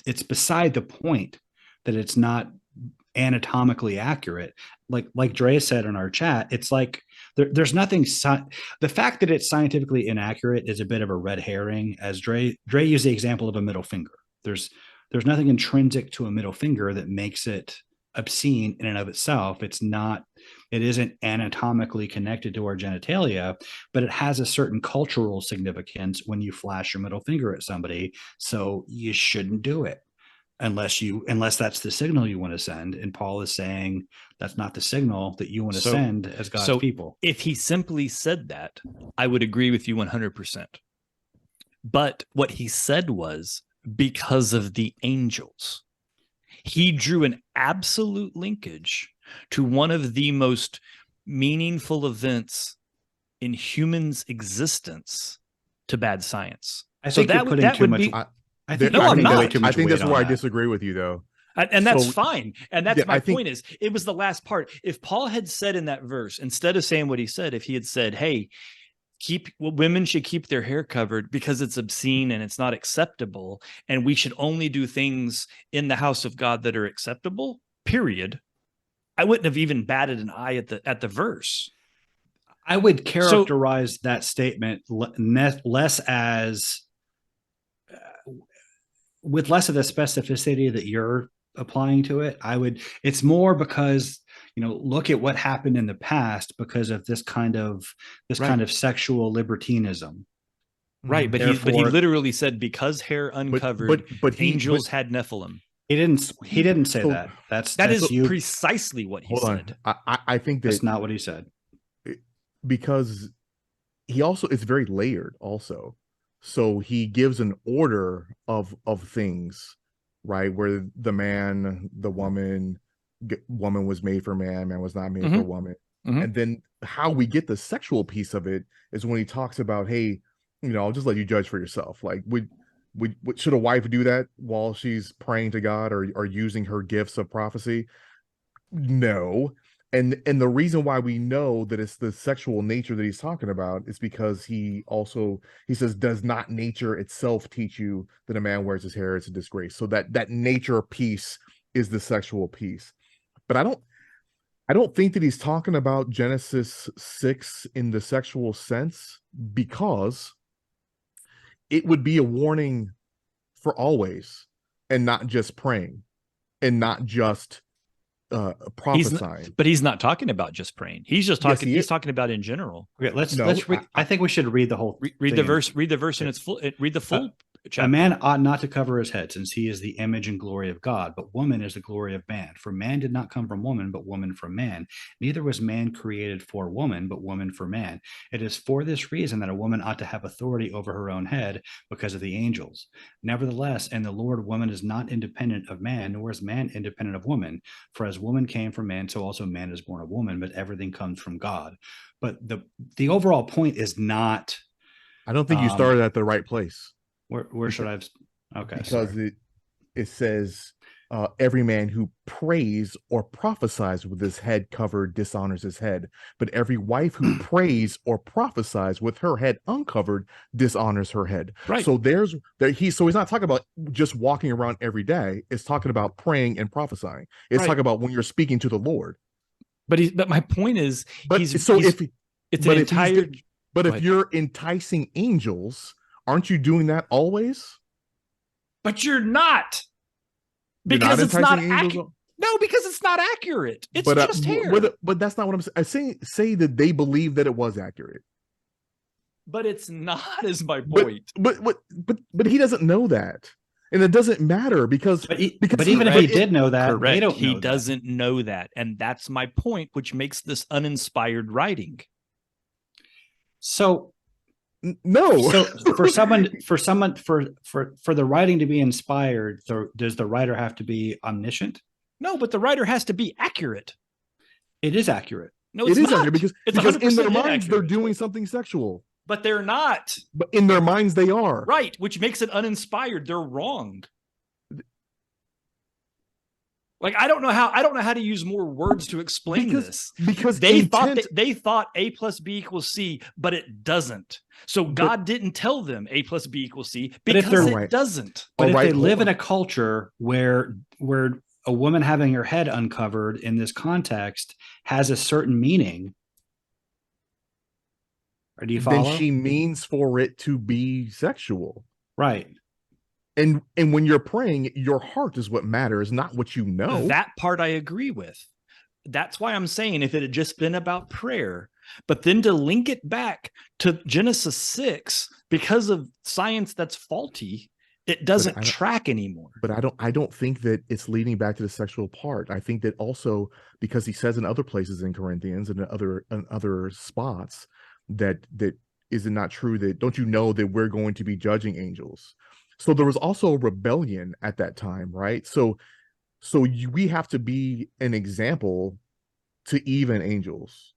it's beside the point that it's not anatomically accurate. Like Dre said in our chat, it's like there's nothing. The fact that it's scientifically inaccurate is a bit of a red herring. As Dre used the example of a middle finger. There's nothing intrinsic to a middle finger that makes it obscene in and of itself. It isn't anatomically connected to our genitalia, but it has a certain cultural significance when you flash your middle finger at somebody. So you shouldn't do it unless that's the signal you want to send. And Paul is saying that's not the signal that you want to send as God's people. If he simply said that, I would agree with you 100%. But what he said was because of the angels. He drew an absolute linkage to one of the most meaningful events in humans' existence to bad science. I think you're putting too much. I think that's where I disagree with you, though. And that's fine. And that's my point is, it was the last part. If Paul had said in that verse, instead of saying what he said, if he had said, hey, women should keep their hair covered because it's obscene and it's not acceptable, and we should only do things in the house of God that are acceptable, period, I wouldn't have even batted an eye at the verse. I would characterize that statement less as with less of the specificity that you're applying to it. It's more because, look at what happened in the past because of this kind of sexual libertinism. Right. But he literally said, because hair uncovered, but angels had Nephilim. He didn't say that. That is precisely what he said. I think that's not what he said, because he also, it's very layered also. So he gives an order of things, right? Where the woman was made for man was not made for woman. And then how we get the sexual piece of it is when he talks about, hey, I'll just let you judge for yourself. Like, should a wife do that while she's praying to God or using her gifts of prophecy? No. And the reason why we know that it's the sexual nature that he's talking about is because he says, does not nature itself teach you that a man wears his hair is a disgrace? So that nature piece is the sexual piece. But I don't think that he's talking about Genesis 6 in the sexual sense, because it would be a warning for always, and not just praying, and not just prophesying. But he's not talking about just praying. He's just talking. He's talking about in general. Okay, let's read. I think we should read the whole. Read the verse. Read the verse in its full. Read the full. A man ought not to cover his head, since he is the image and glory of God, but woman is the glory of man. For man did not come from woman, but woman from man. Neither was man created for woman, but woman for man. It is for this reason that a woman ought to have authority over her own head, because of the angels. Nevertheless, in the Lord, woman is not independent of man, nor is man independent of woman. For as woman came from man, so also man is born of woman, but everything comes from God. But the overall point is not... I don't think you started at the right place. Where should I have? Okay, because it says every man who prays or prophesies with his head covered dishonors his head, but every wife who prays or prophesies with her head uncovered dishonors her head. Right. So he's not talking about just walking around every day. It's talking about praying and prophesying. It's talking about when you're speaking to the Lord. But my point is, if you're enticing angels, aren't you doing that always? But you're not, because it's not accurate. No, because it's not accurate. It's but just hair. but that's not what I'm saying. Say that they believe that it was accurate. But it's not, is my point. But he doesn't know that, and it doesn't matter because But because even if he did know that, correct, they don't. He know doesn't know that, and that's my point, which makes this uninspired writing. So no. So for the writing to be inspired, does the writer have to be omniscient? No, but the writer has to be accurate. It is accurate. No, it's it is not. accurate because in their minds they're doing something sexual. But they're not. But in their minds they are. Right, which makes it uninspired. They're wrong. Like I don't know how to use more words to explain this. Because they thought A plus B equals C, but it doesn't. So God didn't tell them A plus B equals C because it doesn't. But if they live in a culture where a woman having her head uncovered in this context has a certain meaning, or do you follow? Then she means for it to be sexual. Right. And when you're praying, your heart is what matters, not what you know. That part I agree with. That's why I'm saying if it had just been about prayer, but then to link it back to Genesis 6 because of science that's faulty, it doesn't track anymore. But I don't think that it's leading back to the sexual part. I think that also because he says in other places in Corinthians and in other spots that is it not true that don't you know that we're going to be judging angels? So there was also a rebellion at that time, right? So we have to be an example to even angels.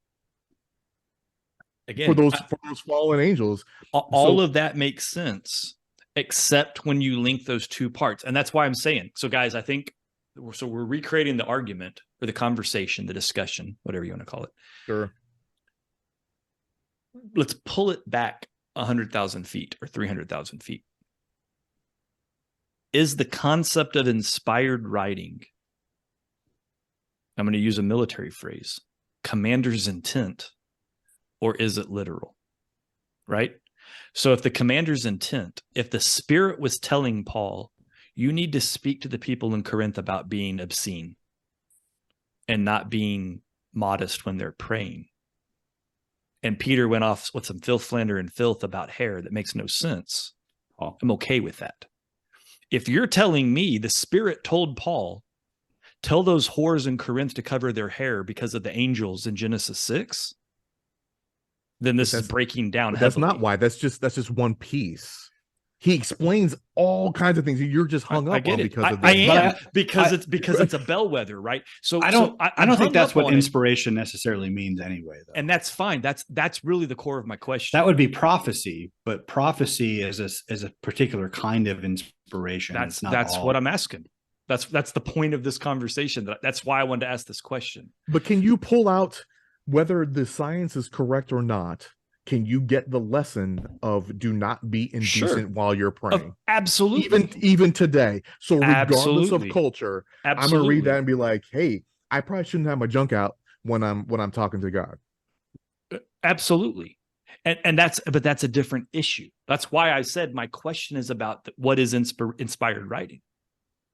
Again, for those fallen angels. All of that makes sense, except when you link those two parts. And that's why I'm saying, so guys, I think, so we're recreating the argument or the conversation, the discussion, whatever you want to call it. Sure. Let's pull it back 100,000 feet or 300,000 feet. Is the concept of inspired writing, I'm going to use a military phrase, commander's intent, or is it literal? Right? So if the commander's intent, if the Spirit was telling Paul, you need to speak to the people in Corinth about being obscene and not being modest when they're praying. And Peter went off with some filth, slander, and filth about hair that makes no sense. I'm okay with that. If you're telling me the Spirit told Paul, tell those whores in Corinth to cover their hair because of the angels in Genesis 6, then this is breaking down heavily. That's not why. That's just one piece. He explains all kinds of things. You're just hung up on because of that. Because it's a bellwether, right? So I don't think that's what inspiration necessarily means anyway, though. And that's fine. That's really the core of my question. That would be prophecy, but prophecy is a particular kind of inspiration. That's what I'm asking. That's the point of this conversation. That's why I wanted to ask this question. But can you pull out whether the science is correct or not? Can you get the lesson of do not be indecent while you're praying? Absolutely. Even today. So regardless of culture, I'm going to read that and be like, hey, I probably shouldn't have my junk out when I'm talking to God. Absolutely. And that's a different issue. That's why I said my question is about what is inspired writing.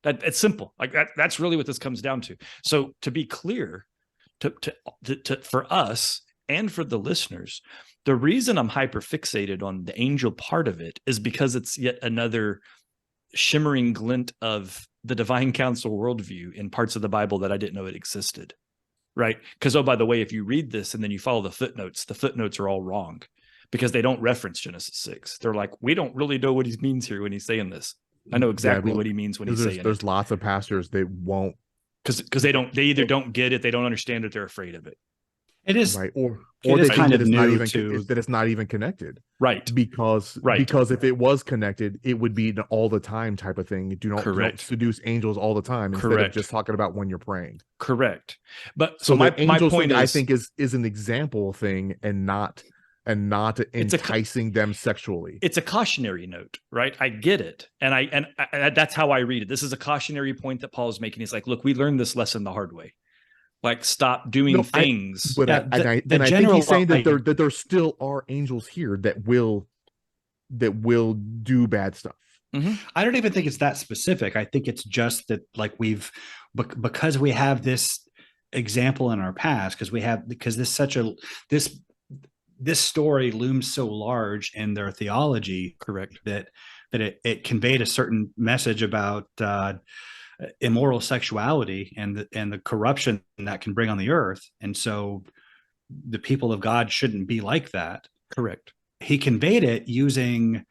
It's simple. Like that's really what this comes down to. So to be clear, to for us and for the listeners, the reason I'm hyperfixated on the angel part of it is because it's yet another shimmering glint of the divine counsel worldview in parts of the Bible that I didn't know it existed, right? Because, oh, by the way, if you read this and then you follow the footnotes are all wrong because they don't reference Genesis 6. They're like, we don't really know what he means here when he's saying this. I know exactly what he means when he's saying it. There's lots of pastors that won't. Because they either don't get it, they don't understand it, they're afraid of it. It is right, or they kind of that it's not even connected, right? Because if it was connected, it would be an all the time type of thing. Do not seduce angels all the time instead of just talking about when you're praying. Correct. But so my point is, I think is an example thing and not enticing them sexually. It's a cautionary note, right? I get it, and I that's how I read it. This is a cautionary point that Paul is making. He's like, look, we learned this lesson the hard way. Like, stop doing things. I think he's saying that there still are angels here that will do bad stuff. I don't even think it's that specific. I think it's just that like because we have this example in our past, because this story looms so large in their theology, Correct. that it conveyed a certain message about immoral sexuality and the corruption that can bring on the earth. And so the people of God shouldn't be like that. Correct. He conveyed it using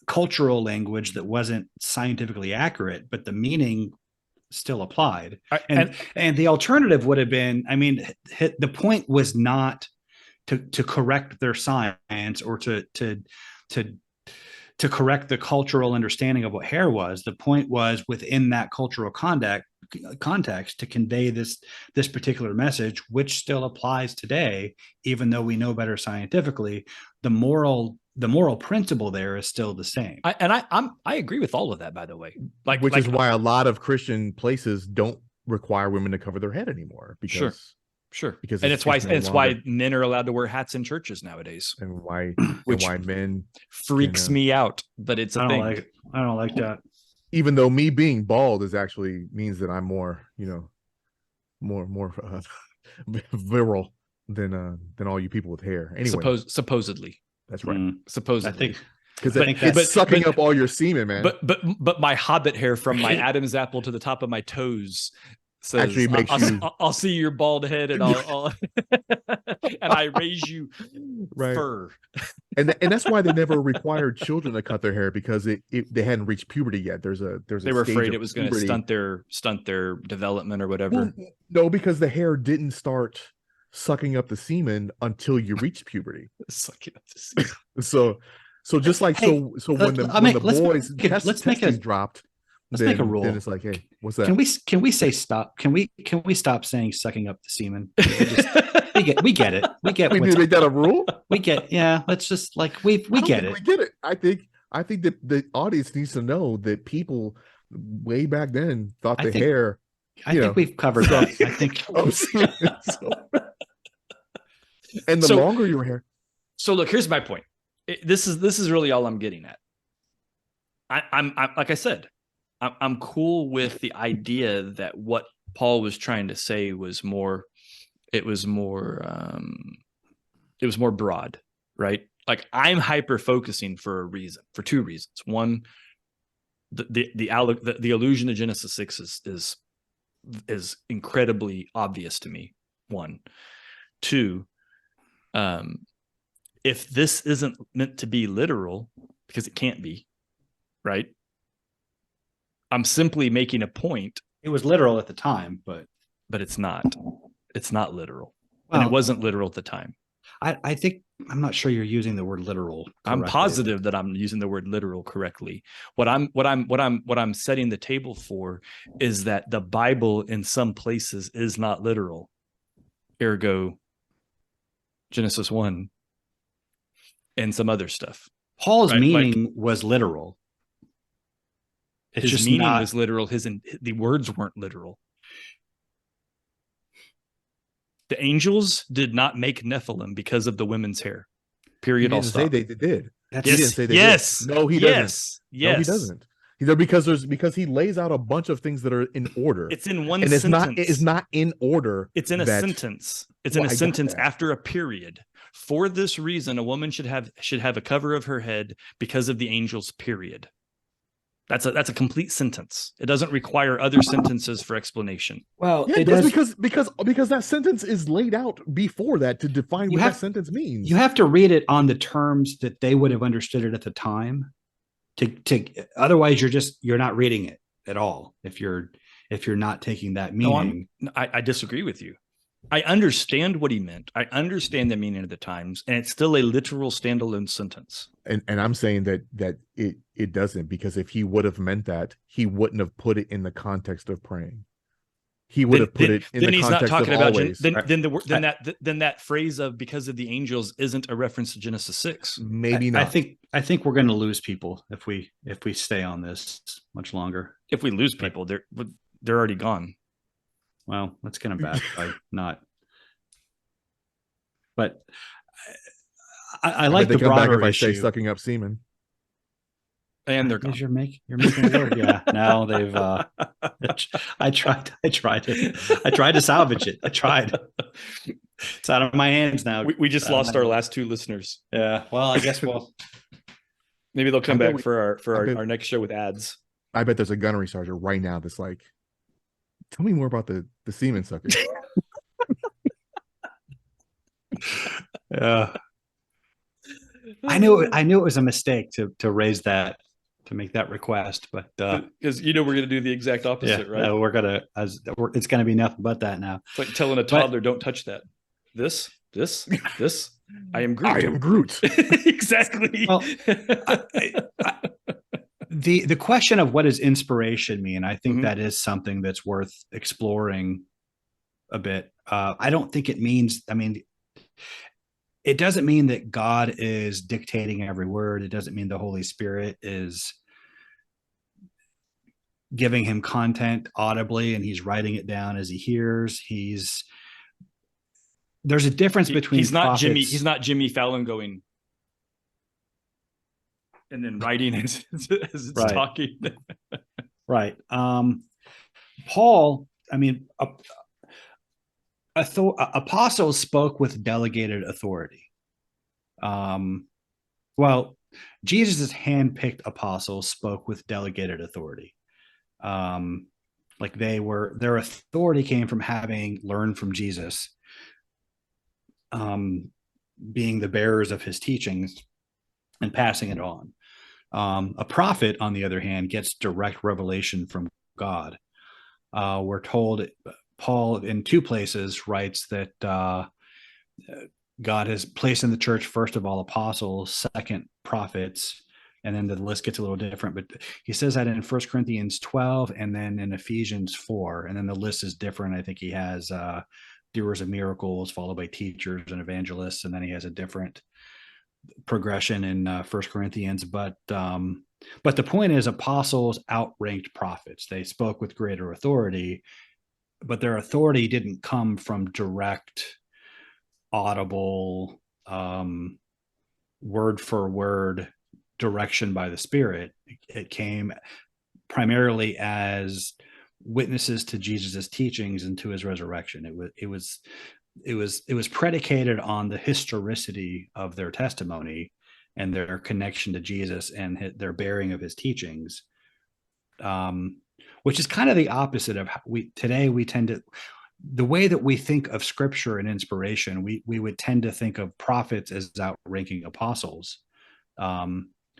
cultural language that wasn't scientifically accurate, but the meaning still applied. And the alternative would have been, I mean, the point was not to correct their science or to correct the cultural understanding of what hair was. The point was within that cultural context to convey this particular message, which still applies today, even though we know better scientifically. The moral principle there is still the same. I agree with all of that, by the way. Which is why a lot of Christian places don't require women to cover their head anymore. Because Sure. Because it's why men are allowed to wear hats in churches nowadays. And why men freaks me out, but it's a thing. I don't like that. Even though me being bald is actually means that I'm more, more virile than all you people with hair. Anyway, supposedly. That's right. Supposedly. Because it's sucking up all your semen, man. But my hobbit hair from my Adam's apple to the top of my toes says, actually makes I'll see your bald head and I'll and I raise you fur. And that's why they never required children to cut their hair, because they hadn't reached puberty yet. They were afraid it was going to stunt their development or whatever. Well, no, because the hair didn't start sucking up the semen until you reach puberty. Sucking up the semen. So just like when the boys' testes dropped. Let's make a rule. Then it's like, hey, what's that? Can we say stop? Can we stop saying sucking up the semen? We get it. We get. We need to make that a rule. We get. Yeah. Let's just like we get it. We get it. I think that the audience needs to know that people way back then thought hair. I think we've covered that. I think. And the longer your hair. So look, here's my point. This is really all I'm getting at. I'm like I said, I'm cool with the idea that what Paul was trying to say was more broad, right? Like I'm hyper focusing for two reasons. One, the allusion to Genesis 6 is incredibly obvious to me. One, two, if this isn't meant to be literal, because it can't be, right? I'm simply making a point. It was literal at the time, but it's not. It's not literal, and it wasn't literal at the time. I think I'm not sure you're using the word literal correctly. I'm positive that I'm using the word literal correctly. What I'm setting the table for is that the Bible in some places is not literal. Ergo, Genesis 1 and some other stuff. Paul's meaning was literal. His meaning was literal. The words weren't literal. The angels did not make Nephilim because of the women's hair. Period. He didn't say they did. He didn't say they did. No, he doesn't. Yes. No, he doesn't. Because he lays out a bunch of things that are in order. It's in one sentence. It's not in order. It's in a sentence. It's in a sentence after a period. For this reason, a woman should have a cover of her head because of the angels. Period. That's a complete sentence. It doesn't require other sentences for explanation. Well, yeah, it does because that sentence is laid out before that to define what that sentence means. You have to read it on the terms that they would have understood it at the time. Otherwise, you're not reading it at all. If you're not taking that meaning, I disagree with you. I understand what he meant. I understand the meaning of the times, and it's still a literal standalone sentence. And I'm saying that it doesn't, because if he would have meant that, he wouldn't have put it in the context of praying. He would have put it in the context of always. Then that phrase of because of the angels isn't a reference to Genesis 6. Maybe not. I think we're going to lose people if we stay on this much longer. If we lose people, they're already gone. Well, that's kind of bad. Not. But I like the broader if I issue. say sucking up semen. And they're gone. You're making it work. Yeah. No, they've I tried to salvage it. I tried. It's out of my hands now. We just lost our last 2 listeners. Yeah. Well, I guess maybe they'll come back for our next show with ads. I bet there's a gunnery sergeant right now that's like, tell me more about the semen sucker. Yeah. I knew it was a mistake to raise that, to make that request, but because we're going to do the exact opposite, right? It's gonna be nothing but that now. It's like telling a toddler, don't touch that. This. I am Groot. I am Groot. Exactly. Well, the question of what does inspiration mean, I think that is something that's worth exploring a bit. I don't think it means, it doesn't mean that God is dictating every word. It doesn't mean the Holy Spirit is giving him content audibly and he's writing it down as he hears. There's a difference between he's not Jimmy Fallon going and then writing as it's talking. Right. Paul, apostles spoke with delegated authority. Well, Jesus' handpicked apostles spoke with delegated authority. Their authority came from having learned from Jesus, being the bearers of his teachings and passing it on. A prophet, on the other hand, gets direct revelation from God. We're told, Paul in 2 places writes that God has placed in the church, first of all, apostles, second, prophets, and then the list gets a little different. But he says that in 1 Corinthians 12 and then in Ephesians 4. And then the list is different. I think he has doers of miracles followed by teachers and evangelists. And then he has a different progression in 1 Corinthians. But the point is, apostles outranked prophets. They spoke with greater authority, but their authority didn't come from direct, audible, word for word direction by the Spirit. It came primarily as witnesses to Jesus's teachings and to his resurrection. It was predicated on the historicity of their testimony and their connection to Jesus and their bearing of his teachings, which is kind of the opposite of how we tend to, the way that we think of scripture and inspiration, we would tend to think of prophets as outranking apostles,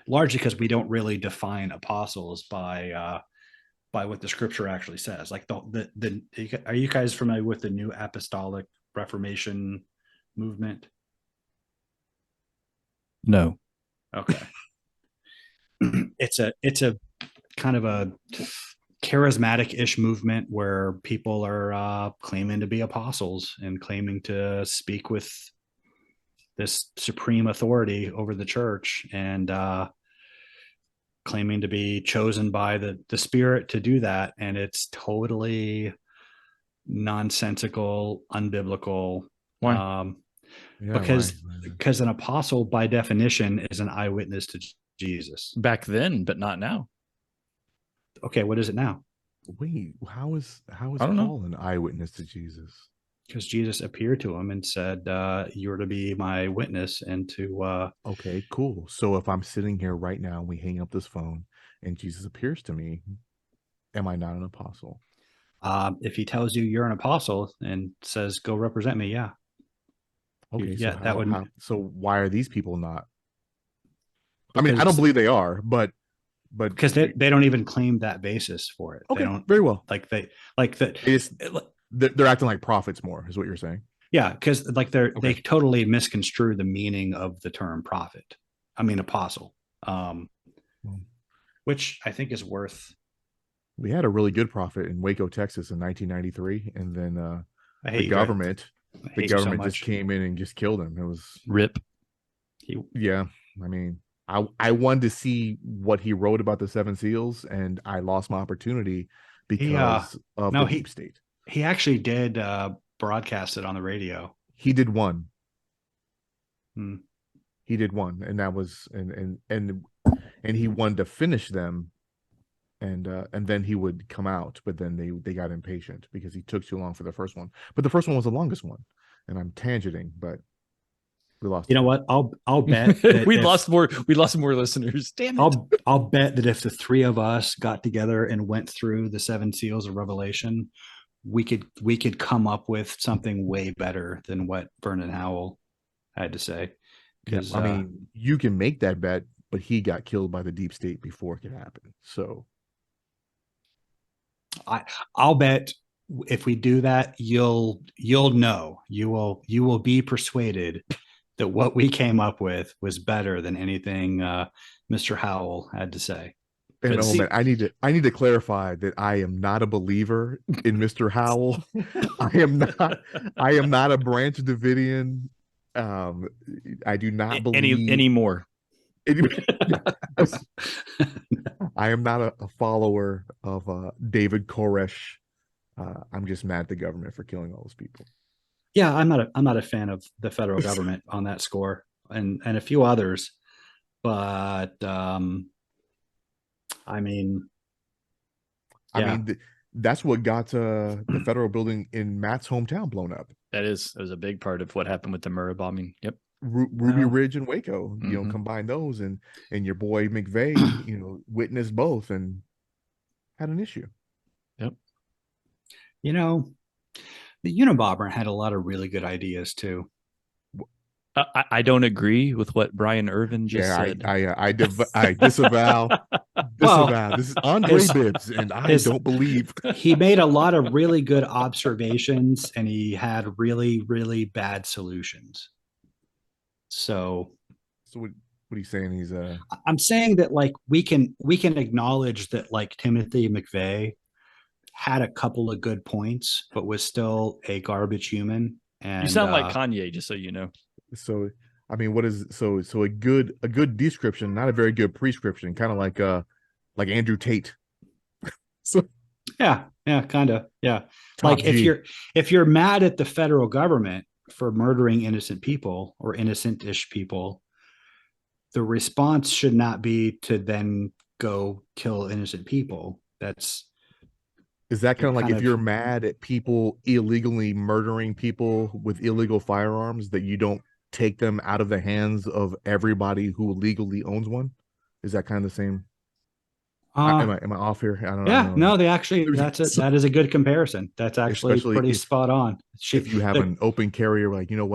largely because we don't really define apostles by what the scripture actually says. Like are you guys familiar with the New Apostolic Reformation movement? No. Okay. It's a kind of a charismatic-ish movement where people are claiming to be apostles and claiming to speak with this supreme authority over the church and claiming to be chosen by the Spirit to do that. And it's totally nonsensical, unbiblical. Why? Because an apostle by definition is an eyewitness to Jesus. Back then, but not now. Okay, what is it now? Wait, how is Paul an eyewitness to Jesus? Because Jesus appeared to him and said, you're to be my witness and to... Okay, cool. So if I'm sitting here right now and we hang up this phone and Jesus appears to me, am I not an apostle? If he tells you you're an apostle and says, go represent me, yeah. Okay, yeah, so why are these people not? I mean, I don't believe they are, but because they don't even claim that basis for it. Okay, they don't, very well. They're acting like prophets more, is what you're saying. Yeah, because they totally misconstrue the meaning of the term prophet. I mean, apostle, which I think is worth. We had a really good prophet in Waco, Texas, in 1993, and then the government just came in and just killed him. It was rip. Yeah, I mean, I wanted to see what he wrote about the 7 seals, and I lost my opportunity because of the deep state. He actually did broadcast it on the radio. He did one. He did one, and that was and and he wanted to finish them, and then he would come out, but then they got impatient because he took too long for the first one. But the first one was the longest one, and I'm tangenting, but we lost. You know what? I'll bet that we lost more listeners. Damn it. I'll bet that if the three of us got together and went through the 7 seals of Revelation, we could come up with something way better than what Vernon Howell had to say. Yeah, I mean, you can make that bet, but he got killed by the deep state before it could happen. So I'll bet if we do that, you'll know, you will be persuaded that what we came up with was better than anything Mr. Howell had to say. And man, I need to clarify that I am not a believer in Mr. Howell. I am not a Branch Davidian. I do not believe anymore. I am not a follower of David Koresh. I'm just mad at the government for killing all those people. Yeah, I'm not a fan of the federal government on that score, and a few others, but I mean, that's what got the federal building in Matt's hometown blown up. That was a big part of what happened with the Murrah bombing. Yep. Ruby Ridge and Waco, combine those, and your boy McVeigh, witnessed both and had an issue. Yep. The Unabomber had a lot of really good ideas too. I don't agree with what Brian Irvin just said. I disavow. Disavow. This is Andre Bibbs, and I don't believe. He made a lot of really good observations, and he had really, really bad solutions. So what are you saying? He's I'm saying that we can acknowledge that Timothy McVeigh had a couple of good points, but was still a garbage human. And you sound like Kanye, just so you know. So I mean, what is so a good description, not a very good prescription, kind of like Andrew Tate. So yeah, kind of, yeah. Top G. if you're mad at the federal government for murdering innocent people or innocent-ish people, the response should not be to then go kill innocent people. Is that kind of like if you're mad at people illegally murdering people with illegal firearms, that you don't take them out of the hands of everybody who legally owns one? Is that kind of the same? Am I off here? I don't know. Yeah, no, that is a good comparison. That's actually pretty spot on. If you have an open carrier,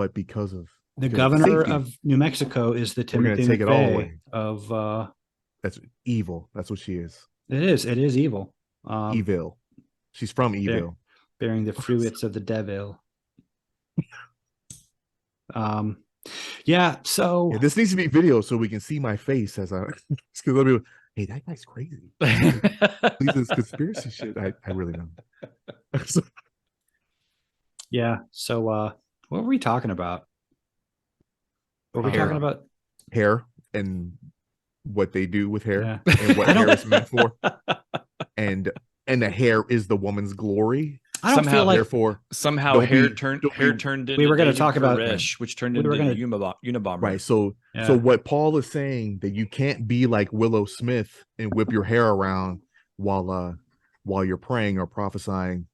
because of the governor of New Mexico is the Timothy take McVeigh it all away. Of that's evil. That's what she is. It is evil. Evil. She's from evil, bearing the fruits of the devil. Yeah. So this needs to be video so we can see my face as I. Because be, hey, that guy's crazy. This conspiracy shit. I really don't. Yeah. So what were we talking about? Were we talking about hair and what they do with hair and what hair is meant for? And the hair is the woman's glory. I don't feel like somehow hair turned into we were going to talk about Koresh, which turned into Unabomber. Right. So what Paul is saying, that you can't be like Willow Smith and whip your hair around while you're praying or prophesying.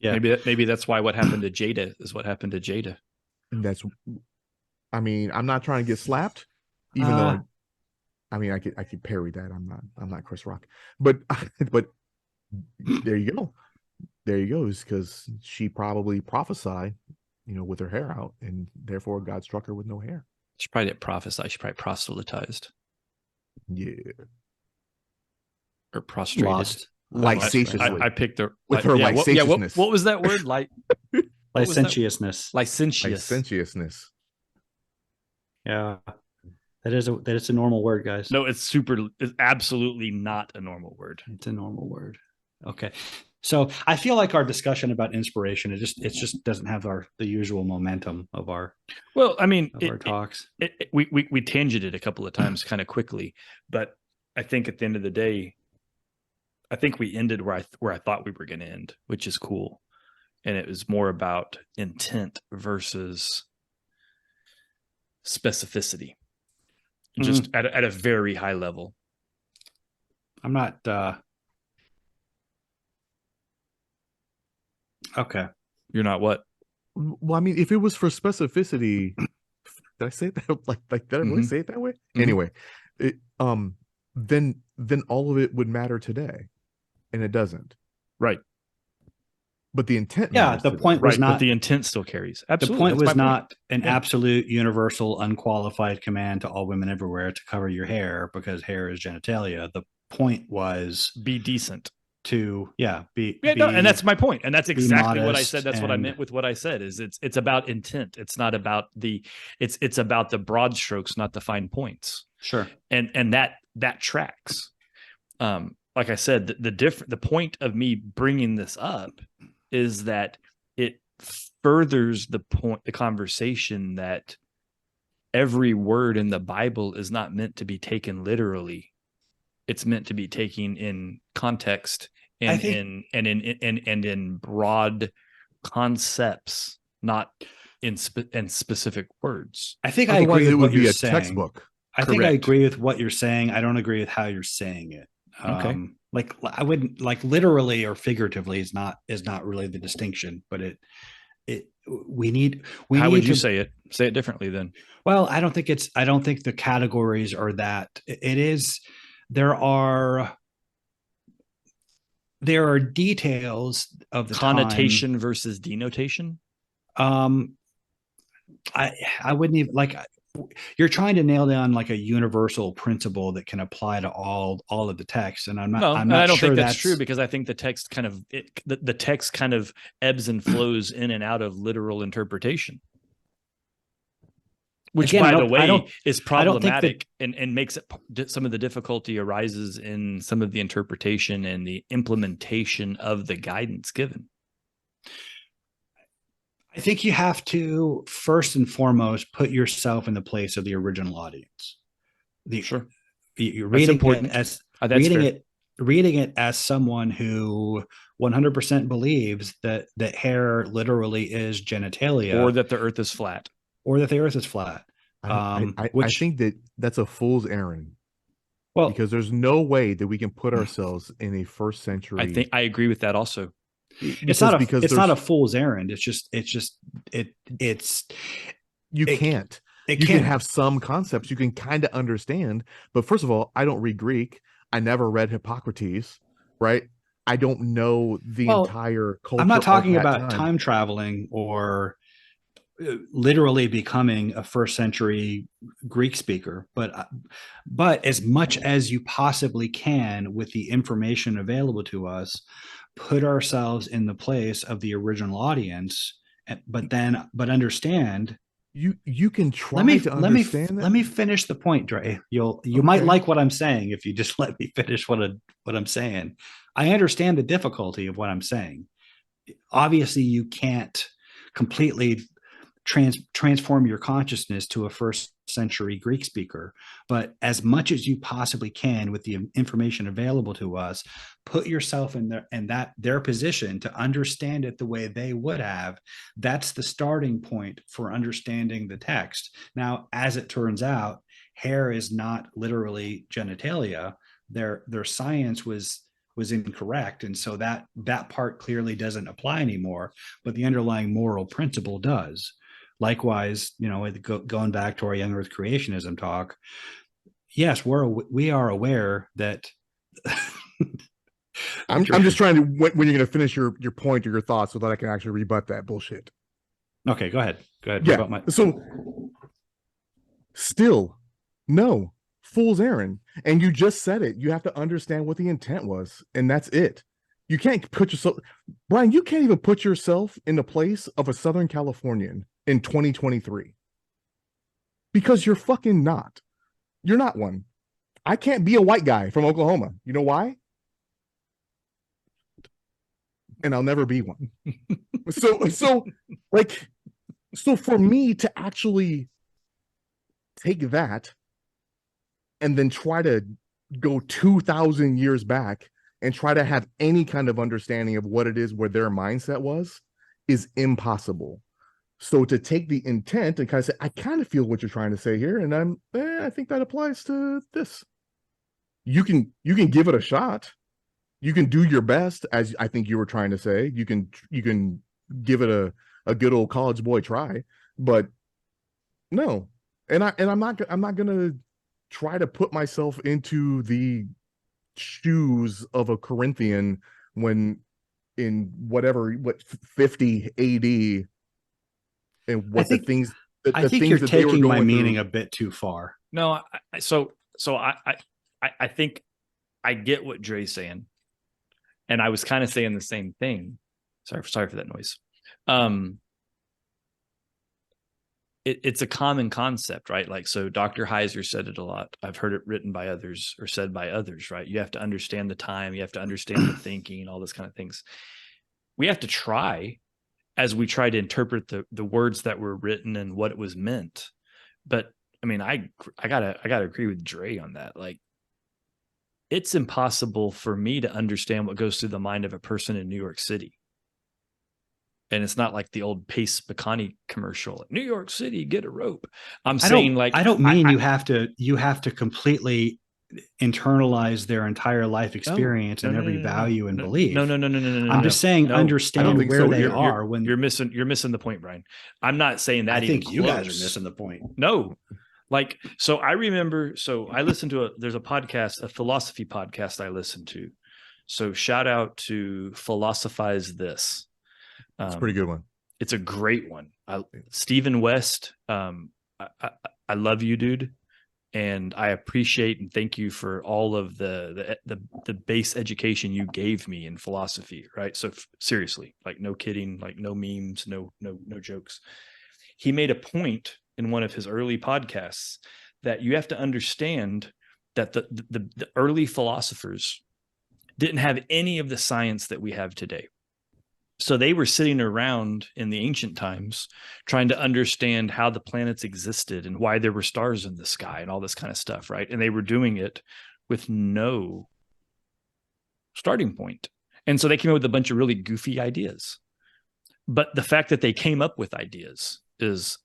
Yeah. Maybe that's why what happened to Jada is what happened to Jada. And I'm not trying to get slapped, even though I could parry that. I'm not Chris Rock, but there you go. There you go. Is because she probably prophesied, with her hair out, and therefore God struck her with no hair. She probably didn't prophesy. She probably proselytized. Yeah. Or prostrated. Lost. Licentiously. I picked her with her licentiousness. What was that word? Licentiousness. Licentiousness. Yeah. That is a normal word, guys. No, it's absolutely not a normal word. It's a normal word. Okay. So I feel like our discussion about inspiration, it just doesn't have the usual momentum of our our talks. We tangented a couple of times kind of quickly, but I think at the end of the day, I think we ended where I thought we were going to end, which is cool. And it was more about intent versus specificity. just at a very high level. I'm not. Okay. You're not what? Well, I mean, if it was for specificity, did I say it that like did I really say it that way? Anyway, then all of it would matter today, and it doesn't. Right. But the intent. Yeah, the point was not. But the intent still carries. Absolutely. The point was not an absolute, universal, unqualified command to all women everywhere to cover your hair because hair is genitalia. The point was be decent. And that's my point, and that's exactly what I said. That's what I meant with what I said. Is it's about intent. It's not about it's about the broad strokes, not the fine points. Sure. And that tracks. Like I said, the point of me bringing this up is that it furthers the conversation that every word in the Bible is not meant to be taken literally. It's meant to be taken in context and in broad concepts, not in specific words. I think otherwise I agree with it would what be you're a saying. Textbook. I think I agree with what you're saying. I don't agree with how you're saying it. Okay. Like I wouldn't like literally or figuratively is not really the distinction, but how would you say it? Say it differently then. Well, I don't think the categories are that. It is. There are details of the connotation time. Versus denotation. I wouldn't even like. You're trying to nail down like a universal principle that can apply to all of the text, and I'm not. No, I'm not I don't sure think that's true because I think the text kind of the text kind of ebbs and flows in and out of literal interpretation. Which, again, by the way, is problematic and makes it some of the difficulty arises in some of the interpretation and the implementation of the guidance given. I think you have to first and foremost put yourself in the place of the original audience. Sure, you're reading it as someone who 100% believes that hair literally is genitalia, or that the earth is flat. I think that's a fool's errand. Well, because there's no way that we can put ourselves in a first century. I agree with that also. It's not a fool's errand. You can have some concepts you can kind of understand, but first of all, I don't read Greek. I never read Hippocrates, right? I don't know the entire culture. I'm not talking about time traveling or literally becoming a first century Greek speaker, but as much as you possibly can with the information available to us, put ourselves in the place of the original audience, but understand. You can try to understand that. Let me finish the point, Dre. You might like what I'm saying if you just let me finish what I'm saying. I understand the difficulty of what I'm saying. Obviously, you can't completely transform your consciousness to a first century Greek speaker, but as much as you possibly can with the information available to us, put yourself in their position to understand it the way they would have. That's the starting point for understanding the text. Now, as it turns out, hair is not literally genitalia. Their science was incorrect, and so that part clearly doesn't apply anymore, but the underlying moral principle does. Likewise, going back to our young earth creationism talk, yes, we are aware that I'm just trying to when you're going to finish your point or your thoughts so that I can actually rebut that bullshit. Okay, go ahead. Yeah. So still no fool's errand, and you just said it. You have to understand what the intent was, and that's it. You can't put yourself, Brian, you can't even put yourself in the place of a Southern Californian in 2023 because you're fucking not. You're not one. I can't be a white guy from Oklahoma. You know why? And I'll never be one. So for me to actually take that and then try to go 2,000 years back and try to have any kind of understanding of what it is where their mindset was is impossible. So to take the intent and kind of say, I kind of feel what you're trying to say here, and I think that applies to this. You can give it a shot. You can do your best, as I think you were trying to say. You can give it a good old college boy try, but no. And I'm not gonna try to put myself into the shoes of a Corinthian when in what 50 AD, and what the things I think things you're that they were taking my going meaning through. a bit too far. No, so I think I get what Dre's saying, and I was kind of saying the same thing. Sorry for that noise. It's a common concept, right? Like, so Dr. Heiser said it a lot. I've heard it written by others or said by others, right? You have to understand the time, you have to understand the thinking, all those kind of things. We have to try as we try to interpret the words that were written and what it was meant. But I mean, I gotta agree with Dre on that. Like, it's impossible for me to understand what goes through the mind of a person in New York City. And it's not like the old Pace Bacani commercial. New York City, get a rope. I don't mean you have to completely internalize their entire life experience and every value and belief. No. I'm just saying understand where they are when you're missing the point, Brian. I'm not saying that. I think you guys are missing the point. No. Like, so I remember, I listened to there's a podcast, a philosophy podcast I listened to. So shout out to Philosophize This. It's a pretty good one. It's a great one. Stephen West, I love you, dude. And I appreciate and thank you for all of the base education you gave me in philosophy, right? So seriously, like, no kidding, like, no memes, no jokes. He made a point in one of his early podcasts that you have to understand that the early philosophers didn't have any of the science that we have today. So they were sitting around in the ancient times trying to understand how the planets existed and why there were stars in the sky and all this kind of stuff, right? And they were doing it with no starting point. And so they came up with a bunch of really goofy ideas. But the fact that they came up with ideas is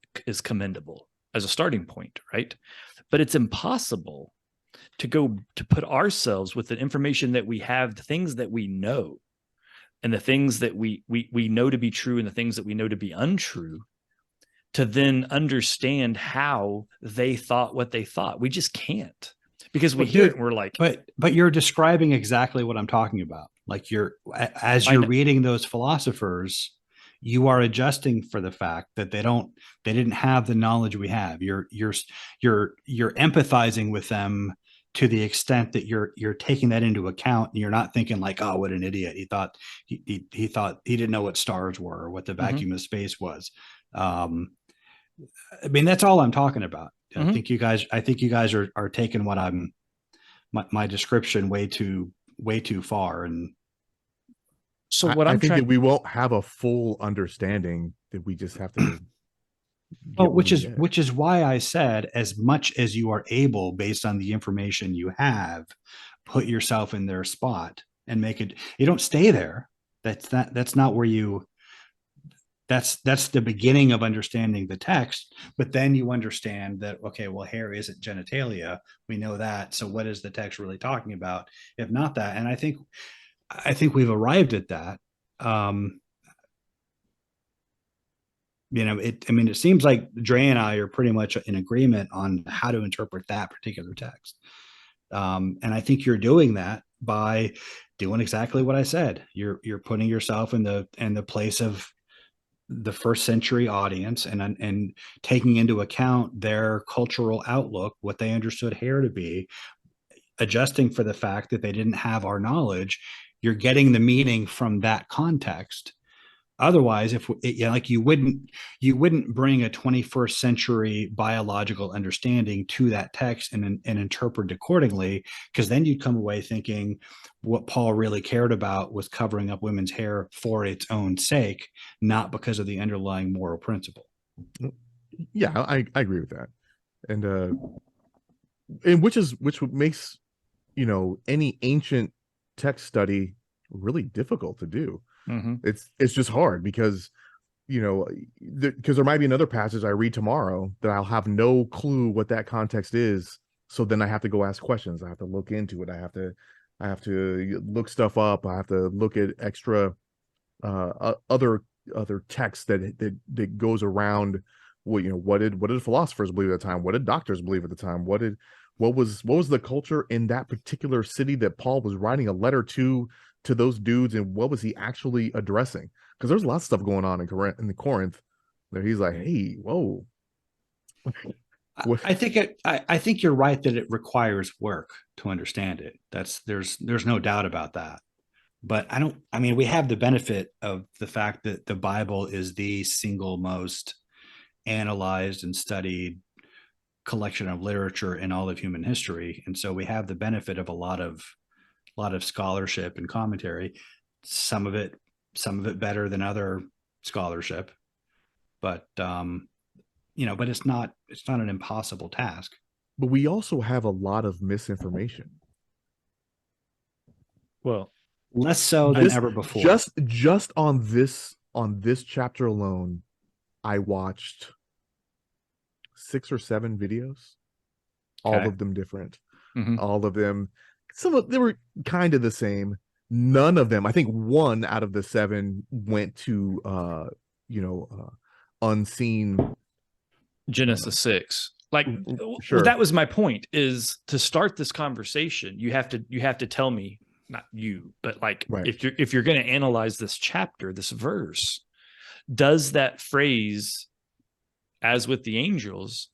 commendable as a starting point, right? But it's impossible to put ourselves with the information that we have, the things that we know, and the things that we know to be true and the things that we know to be untrue, to then understand how they thought what they thought. We just can't, because we hear it and we're like, but you're describing exactly what I'm talking about. Like, you're reading those philosophers, you are adjusting for the fact that they didn't have the knowledge we have. You're empathizing with them to the extent that you're taking that into account, and you're not thinking like, oh, what an idiot. He thought he didn't know what stars were or what the vacuum of space was. I mean, that's all I'm talking about. I think you guys are taking what my description way too far. And so what I think that we won't have a full understanding, that we just have to which is why I said, as much as you are able, based on the information you have, put yourself in their spot and make it. You don't stay there. That's not where you. That's the beginning of understanding the text. But then you understand that, okay, well, hair isn't genitalia. We know that. So what is the text really talking about? If not that, and I think we've arrived at that. It seems like Dre and I are pretty much in agreement on how to interpret that particular text. And I think you're doing that by doing exactly what I said. You're putting yourself in the place of the first century audience and taking into account their cultural outlook, what they understood hair to be, adjusting for the fact that they didn't have our knowledge. You're getting the meaning from that context. Otherwise, you wouldn't bring a 21st century biological understanding to that text and interpret accordingly, because then you'd come away thinking what Paul really cared about was covering up women's hair for its own sake, not because of the underlying moral principle. Yeah, I agree with that, and which makes any ancient text study really difficult to do. It's just hard, because you know, because there might be another passage I read tomorrow that I'll have no clue what that context is. So then I have to go ask questions. I have to look into it. I have to look stuff up. I have to look at extra other texts that goes around what, you know, what did philosophers believe at the time? What did doctors believe at the time? What was the culture in that particular city that Paul was writing a letter to those dudes, and what was he actually addressing? Because there's lots of stuff going on in Corinth that he's like, hey, whoa. I think you're right that it requires work to understand it. There's no doubt about that. But I mean, we have the benefit of the fact that the Bible is the single most analyzed and studied collection of literature in all of human history. And so we have the benefit of a lot of scholarship and commentary, some of it better than other scholarship. But but it's not an impossible task. But we also have a lot of misinformation. Well, less so than ever before. Just on this chapter alone, I watched 6 or 7 videos, all of them different, all of them. Some of they were kind of the same. None of them, I think, 1 out of the 7 went to unseen Genesis 6. Like, sure. Well, that was my point, is to start this conversation, you have to tell me, not you, but like, right, if you're going to analyze this chapter, this verse, does that phrase, as with the angels,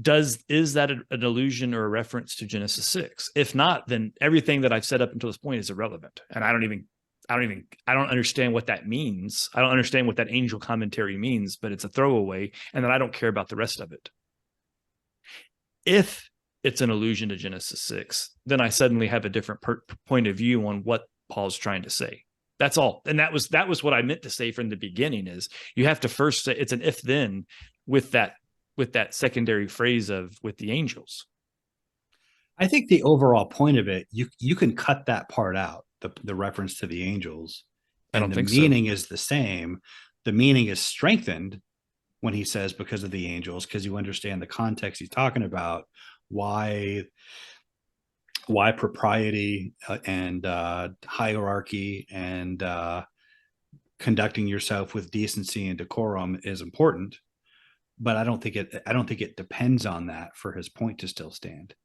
is that an allusion or a reference to Genesis 6? If not, then everything that I've said up until this point is irrelevant. And I don't understand what that means. I don't understand what that angel commentary means, but it's a throwaway. And then I don't care about the rest of it. If it's an allusion to Genesis 6, then I suddenly have a different point of view on what Paul's trying to say. That's all. And that was what I meant to say from the beginning, is you have to first say it's an if then with that secondary phrase of with the angels. I think the overall point of it, you can cut that part out, the reference to the angels, and the meaning is the same. The meaning is strengthened when he says because of the angels, because you understand the context he's talking about, why propriety and hierarchy and conducting yourself with decency and decorum is important. But I don't think it depends on that for his point to still stand.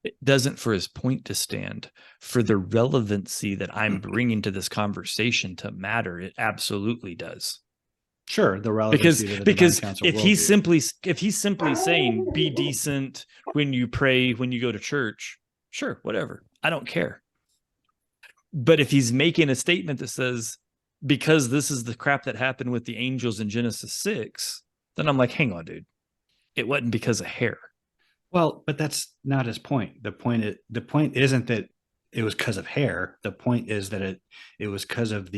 It doesn't for his point to stand. For the relevancy that I'm bringing to this conversation to matter, it absolutely does. Sure, the relevancy because if he's simply saying be decent when you pray, when you go to church, sure, whatever, I don't care. But if he's making a statement that says because this is the crap that happened with the angels in Genesis 6, then I'm like, hang on, dude, it wasn't because of hair. Well, but that's not his point. The point isn't that it was because of hair. The point is that it was because of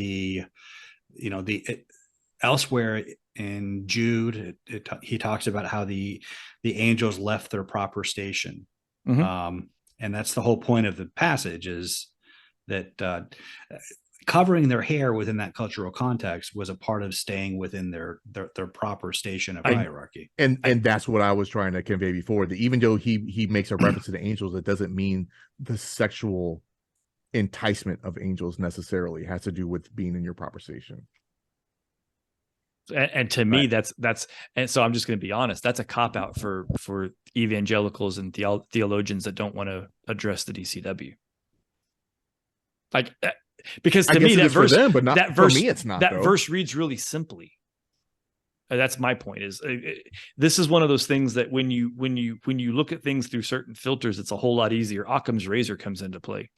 elsewhere in Jude, he talks about how the angels left their proper station. And that's the whole point of the passage, is that covering their hair within that cultural context was a part of staying within their proper station of hierarchy. And that's what I was trying to convey before, that even though he makes a reference to the angels, it doesn't mean the sexual enticement of angels necessarily. It has to do with being in your proper station. And to me, that's and so I'm just going to be honest, that's a cop out for evangelicals and theologians that don't want to address the DCW. Like, because to me that verse, them, but not that verse, for me, it's not. That verse reads really simply. That's my point. Is this is one of those things that when you look at things through certain filters, it's a whole lot easier. Occam's razor comes into play,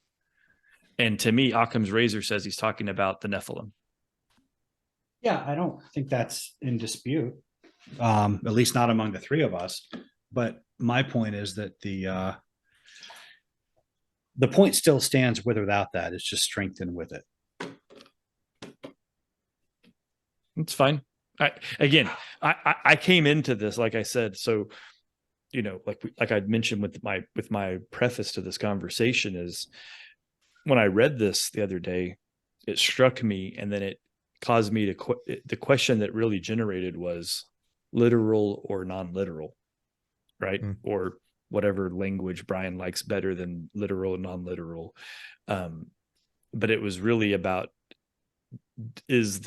and to me, Occam's razor says he's talking about the Nephilim. Yeah, I don't think that's in dispute, at least not among the three of us. But my point is that the point still stands with or without that. It's just strengthened with it. It's fine. I came into this, like I said, so, like I'd mentioned with my preface to this conversation, is when I read this the other day, it struck me, and then it caused me to the question that really generated was literal or non-literal, right? Or whatever language Brian likes better than literal and non-literal. But it was really about, is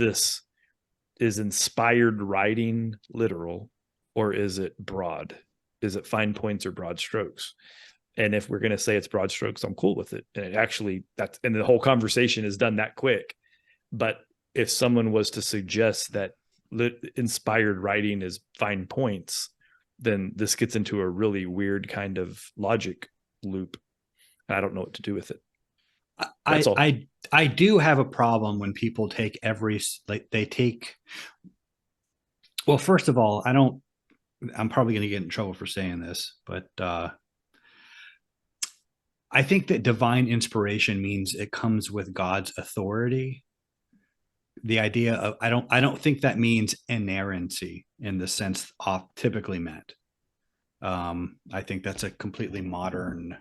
inspired writing literal, or is it broad? Is it fine points or broad strokes? And if we're going to say it's broad strokes, I'm cool with it. And and the whole conversation is done that quick. But if someone was to suggest that inspired writing is fine points, then this gets into a really weird kind of logic loop. I don't know what to do with it. I do have a problem when people take well, first of all, I'm probably going to get in trouble for saying this, but I think that divine inspiration means it comes with God's authority. The idea of, I don't think that means inerrancy in the sense typically meant. I think that's a completely modern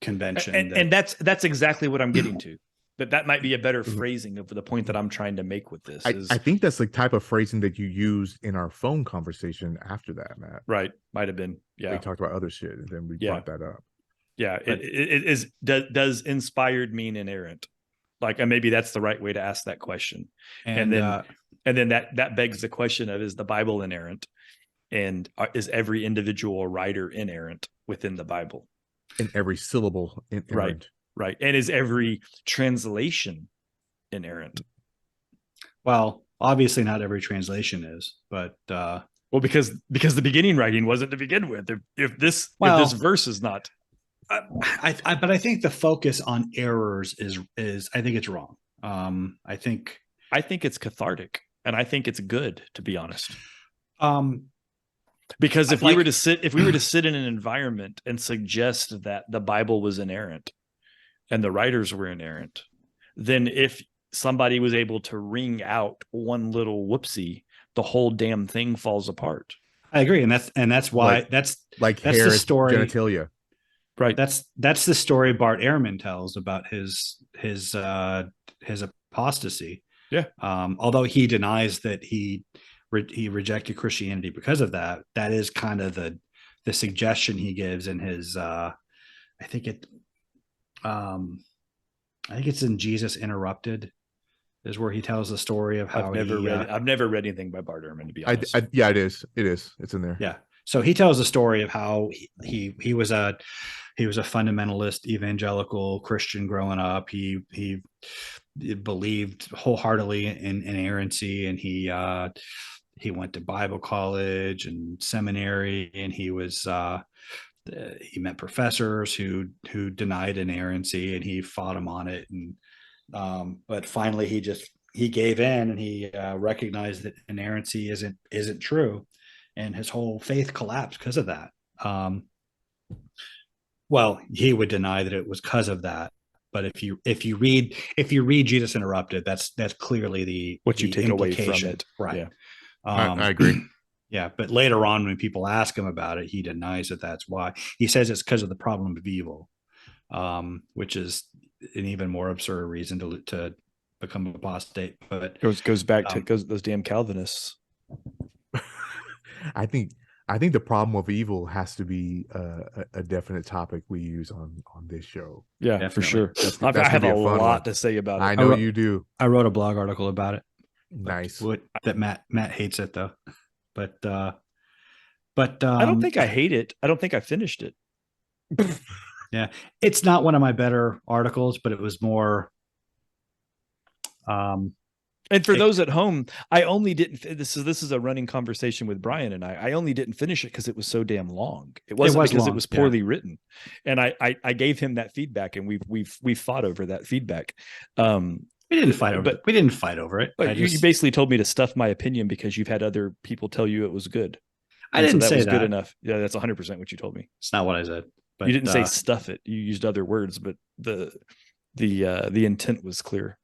convention. And that's exactly what I'm getting to. That might be a better phrasing of the point that I'm trying to make with this. I think that's the type of phrasing that you used in our phone conversation after that, Matt. Right. Might have been. Yeah. We talked about other shit and then we brought that up. Yeah. Does inspired mean inerrant? Like, and maybe that's the right way to ask that question. And then that begs the question of, is the Bible inerrant? And is every individual writer inerrant within the Bible? And every syllable inerrant. Right. And is every translation inerrant? Well, obviously not every translation is, but well, because the beginning writing wasn't to begin with. If this verse is not, but I think the focus on errors is I think it's wrong. I think it's cathartic, and I think it's good, to be honest. Because if we were to sit in an environment and suggest that the Bible was inerrant and the writers were inerrant, then if somebody was able to wring out one little whoopsie, the whole damn thing falls apart. I agree, and that's why that's the story. Genitalia. Right. That's the story Bart Ehrman tells about his apostasy. Yeah. Although he denies that he rejected Christianity because of that. That is kind of the suggestion he gives in his. I think it's in Jesus Interrupted, is where he tells the story of how I've never read anything by Bart Ehrman, to be honest. Yeah, it is. It's in there. Yeah. So he tells the story of how he was a fundamentalist evangelical Christian growing up. He believed wholeheartedly in inerrancy, and he went to Bible college and seminary, and he met professors who denied inerrancy, and he fought him on it. And but finally he gave in, and he recognized that inerrancy isn't true, and his whole faith collapsed because of that. Well, he would deny that it was because of that. But if you read Jesus Interrupted, that's clearly what you take away from it, right? Yeah. I agree. Yeah, but later on, when people ask him about it, he denies that that's why. He says it's because of the problem of evil, which is an even more absurd reason to become apostate. But goes back to those damn Calvinists. I think the problem of evil has to be a definite topic we use on this show. Yeah, definitely. For sure. I have a lot to say about it. I know you do. I wrote a blog article about it. Nice. That Matt hates it though. But I don't think I hate it. I don't think I finished it. Yeah, it's not one of my better articles, but it was more. And for those at home, I only didn't. This is a running conversation with Brian and I. I only didn't finish it because it was so damn long. It wasn't because it was poorly written, and I gave him that feedback, and we've fought over that feedback. We didn't fight over it. But you basically told me to stuff my opinion because you've had other people tell you it was good. I didn't say that. Good enough. Yeah, that's 100% what you told me. It's not what I said. But you didn't say stuff it. You used other words, but the intent was clear.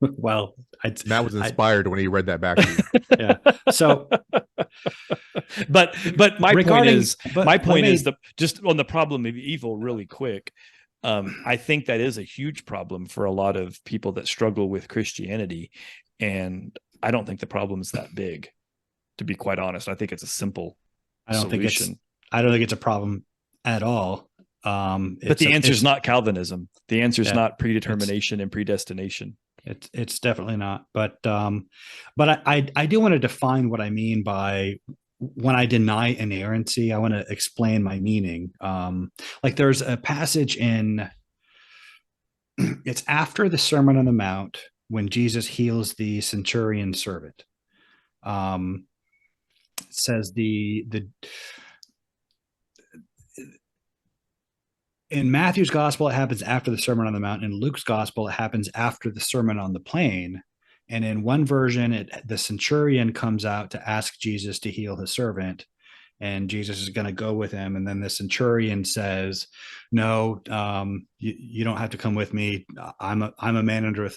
Well, Matt was inspired when he read that back to you. Yeah. So, but my point is just on the problem of evil, really quick. I think that is a huge problem for a lot of people that struggle with Christianity. And I don't think the problem is that big, to be quite honest. I think it's a simple solution. I don't think it's a problem at all. But the answer is not Calvinism. The answer is not predetermination and predestination. It's definitely not. But I do want to define what I mean by when I deny inerrancy. I want to explain my meaning. Like there's a passage in, it's after the Sermon on the Mount when Jesus heals the centurion servant. It says in Matthew's gospel, it happens after the Sermon on the Mount. In Luke's gospel, it happens after the Sermon on the Plain. And in one version, the centurion comes out to ask Jesus to heal his servant, and Jesus is going to go with him. And then the centurion says, "No, you don't have to come with me. I'm a man under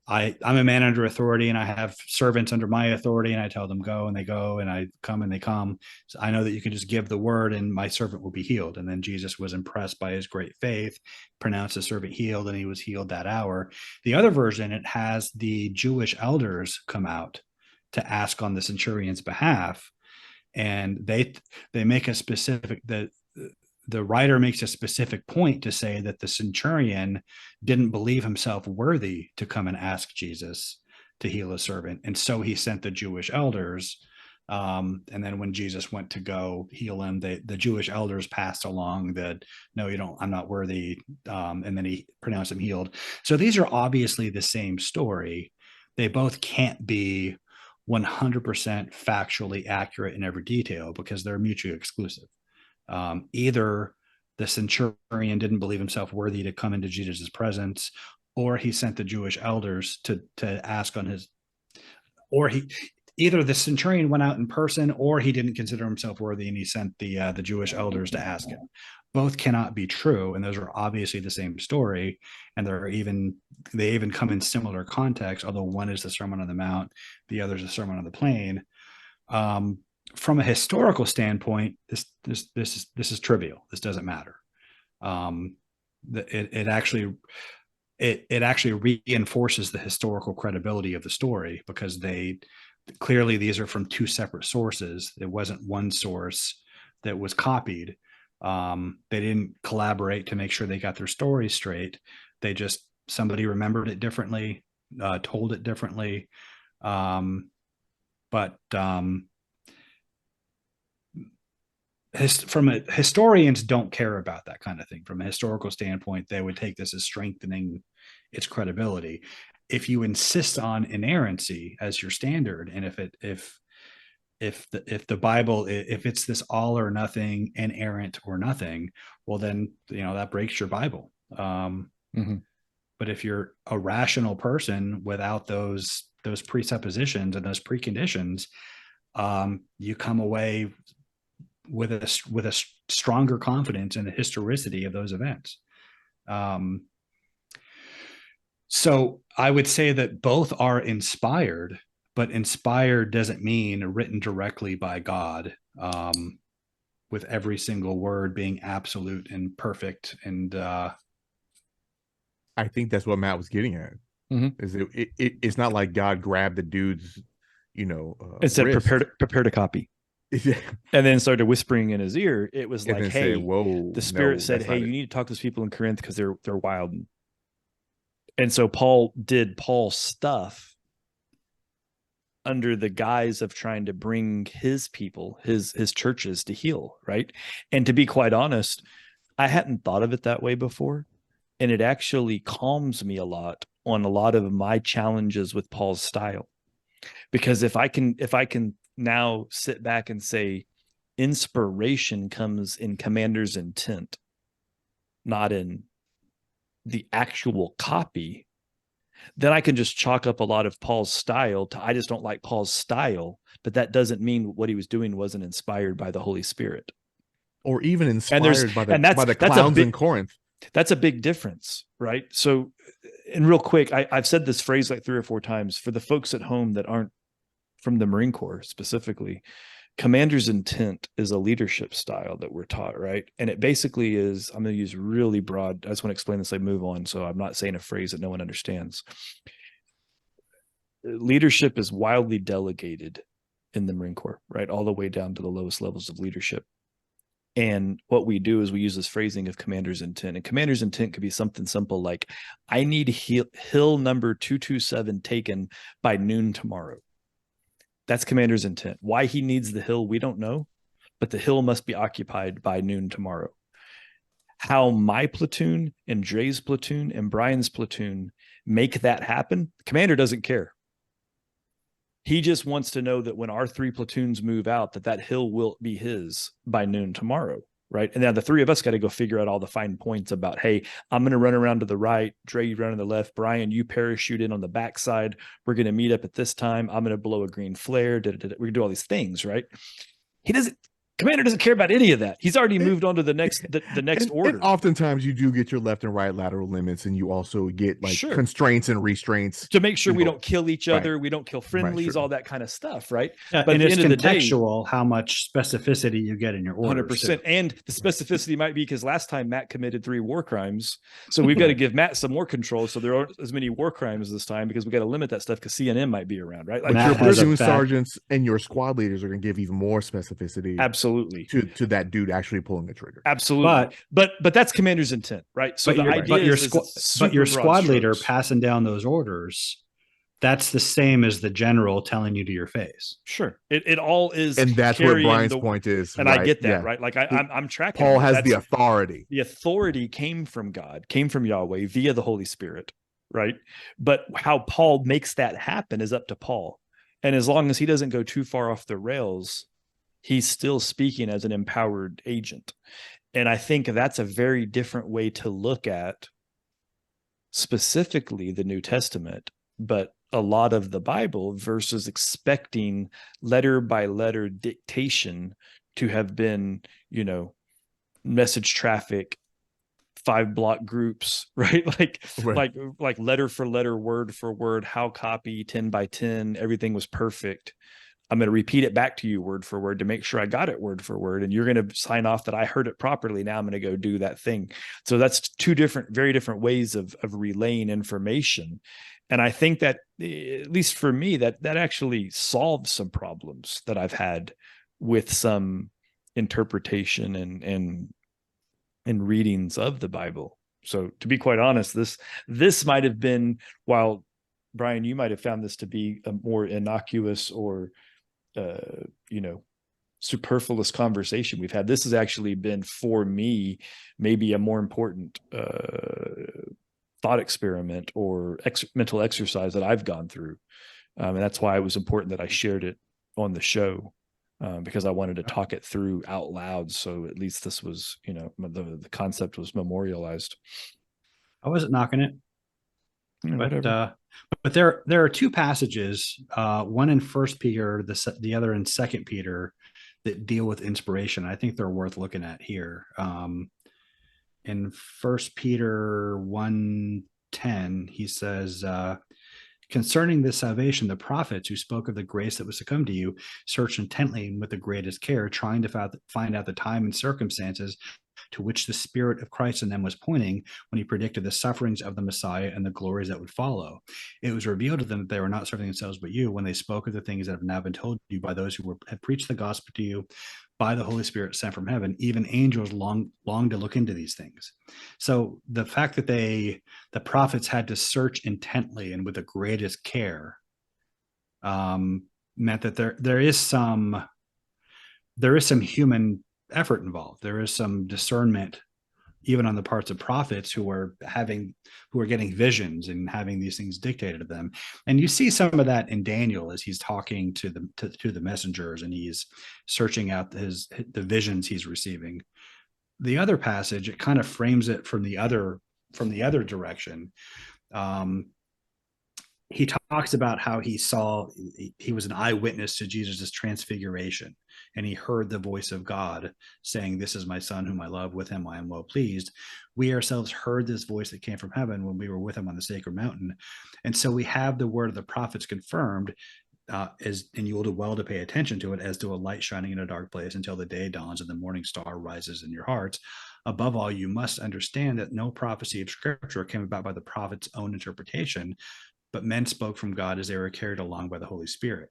I'm a man under authority, and I have servants under my authority, and I tell them go, and they go, and I come, and they come. So I know that you can just give the word, and my servant will be healed." And then Jesus was impressed by his great faith, pronounced the servant healed, and he was healed that hour. The other version, it has the Jewish elders come out to ask on the centurion's behalf, and they make a specific the writer makes a specific point to say that the centurion didn't believe himself worthy to come and ask Jesus to heal a servant. And so he sent the Jewish elders. And then when Jesus went to go heal him, the Jewish elders passed along that, "No, you don't, I'm not worthy." And then he pronounced him healed. So these are obviously the same story. They both can't be 100% factually accurate in every detail because they're mutually exclusive. Either the centurion didn't believe himself worthy to come into Jesus' presence, or he sent the Jewish elders to ask on his, or either the centurion went out in person, or he didn't consider himself worthy and he sent the Jewish elders to ask him. Both cannot be true, and those are obviously the same story, and they even come in similar context, although one is the Sermon on the Mount, the other is the Sermon on the Plain. From a historical standpoint, this is trivial. This doesn't matter. It actually reinforces the historical credibility of the story, because clearly these are from two separate sources. It wasn't one source that was copied. They didn't collaborate to make sure they got their story straight. Somebody remembered it differently, told it differently. Historians don't care about that kind of thing. From a historical standpoint, they would take this as strengthening its credibility. If you insist on inerrancy as your standard, and if the Bible, if it's this all or nothing, inerrant or nothing, well then that breaks your Bible. But if you're a rational person without those presuppositions and those preconditions, you come away with a stronger confidence in the historicity of those events. So I would say that both are inspired, but inspired doesn't mean written directly by God, with every single word being absolute and perfect. And I think that's what Matt was getting at. Is it's not like God grabbed the dude's, it said prepare to copy. And then started whispering in his ear. It was like, "Hey, whoa!" The Spirit said, "Hey, you need to talk to those people in Corinth because they're wild." And so Paul did Paul stuff under the guise of trying to bring his people, his churches, to heal, right? And to be quite honest, I hadn't thought of it that way before, and it actually calms me a lot on a lot of my challenges with Paul's style, because if I can now sit back and say inspiration comes in commander's intent, not in the actual copy, then I can just chalk up a lot of Paul's style to, I just don't like Paul's style, but that doesn't mean what he was doing wasn't inspired by the Holy Spirit. Or even inspired by the clowns in Corinth. That's a big difference, right? So, and real quick, I've said this phrase like 3 or 4 times for the folks at home that aren't from the Marine Corps specifically. commander's intent is a leadership style that we're taught, right? And it basically is, I'm going to use really broad, I just want to explain this, I move on, so I'm not saying a phrase that no one understands. Leadership is wildly delegated in the Marine Corps, right? All the way down to the lowest levels of leadership. And what we do is we use this phrasing of commander's intent. And commander's intent could be something simple like, I need hill number 227 taken by noon tomorrow. That's commander's intent. Why he needs the hill, we don't know, but the hill must be occupied by noon tomorrow. How my platoon and Dre's platoon and Brian's platoon make that happen, the commander doesn't care. He just wants to know that when our 3 platoons move out, that hill will be his by noon tomorrow, right? And now the 3 of us got to go figure out all the fine points about, hey, I'm going to run around to the right, Dre, you run on the left, Brian, you parachute in on the backside. We're going to meet up at this time. I'm going to blow a green flare. We're going to do all these things, right? Commander doesn't care about any of that. He's already moved on to the next order. And oftentimes you do get your left and right lateral limits, and you also get like constraints and restraints to make sure we don't kill each other, we don't kill friendlies, all that kind of stuff, right? But at the end of the day, how much specificity you get in your orders. 100%. And the specificity might be because last time Matt committed 3 war crimes, so we've got to give Matt some more control, so there aren't as many war crimes this time because we got to limit that stuff because CNM might be around, right? Like your platoon sergeants and your squad leaders are going to give even more specificity. Absolutely. To that dude actually pulling the trigger. Absolutely. But that's commander's intent, right? So the idea is your squad leader passing down those orders, that's the same as the general telling you to your face. Sure. It all is. And that's where Brian's point is. And right? I get that, right? Like I'm tracking. Paul has the authority. The authority came from God, came from Yahweh via the Holy Spirit, right? But how Paul makes that happen is up to Paul. And as long as he doesn't go too far off the rails, he's still speaking as an empowered agent. And I think that's a very different way to look at specifically the New Testament, but a lot of the Bible versus expecting letter by letter dictation to have been, message traffic, 5-block groups, right? Like letter for letter, word for word, how copy 10 by 10, everything was perfect. I'm going to repeat it back to you word for word to make sure I got it word for word. And you're going to sign off that I heard it properly. Now I'm going to go do that thing. So that's 2 very different ways of relaying information. And I think that, at least for me, that actually solves some problems that I've had with some interpretation and readings of the Bible. So to be quite honest, this might have been, while Brian, you might have found this to be a more innocuous or superfluous conversation we've had. This has actually been, for me, maybe a more important thought experiment or mental exercise that I've gone through. And that's why it was important that I shared it on the show, because I wanted to talk it through out loud. So at least this was, the concept was memorialized. I wasn't knocking it. But there are 2 passages, one in 1 Peter, the other in 2 Peter, that deal with inspiration. I think they're worth looking at here. In 1 Peter 1:10, he says, concerning this salvation, the prophets who spoke of the grace that was to come to you searched intently and with the greatest care, trying to find out the time and circumstances to which the Spirit of Christ in them was pointing when he predicted the sufferings of the Messiah and the glories that would follow. It was revealed to them that they were not serving themselves but you when they spoke of the things that have now been told you by those who had preached the gospel to you by the Holy Spirit sent from heaven. Even angels long to look into these things. So the fact that the prophets had to search intently and with the greatest care meant that there is some human effort involved. There is some discernment, even on the parts of prophets who are getting visions and having these things dictated to them. And you see some of that in Daniel as he's talking to the messengers and he's searching out the visions he's receiving. The other passage, it kind of frames it from the other direction. He talks about how he was an eyewitness to Jesus' transfiguration, and he heard the voice of God saying, "This is my son whom I love, with him I am well pleased." We ourselves heard this voice that came from heaven when we were with him on the sacred mountain. And so we have the word of the prophets confirmed and you will do well to pay attention to it as to a light shining in a dark place until the day dawns and the morning star rises in your hearts. Above all, you must understand that no prophecy of Scripture came about by the prophet's own interpretation, but men spoke from God as they were carried along by the Holy Spirit.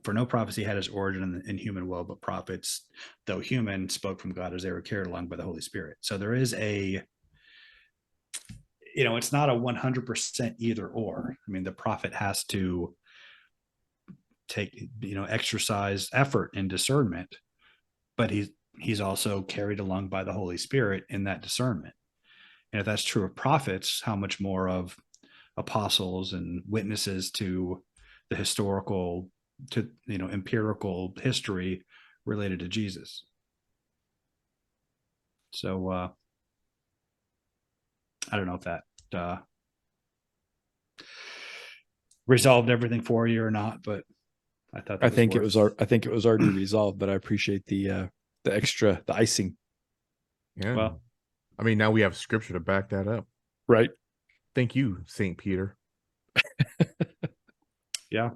For no prophecy had its origin in human will, but prophets, though human, spoke from God as they were carried along by the Holy Spirit. So there is a, it's not a 100% either or. I mean, the prophet has to take, exercise effort and discernment, but he's also carried along by the Holy Spirit in that discernment. And if that's true of prophets, how much more of apostles and witnesses to the empirical history related to Jesus. So I don't know if that resolved everything for you or not, but I thought I think it was already resolved, but I appreciate the icing. Yeah. Well, I mean, now we have Scripture to back that up. Right. Thank you, St. Peter. Yeah.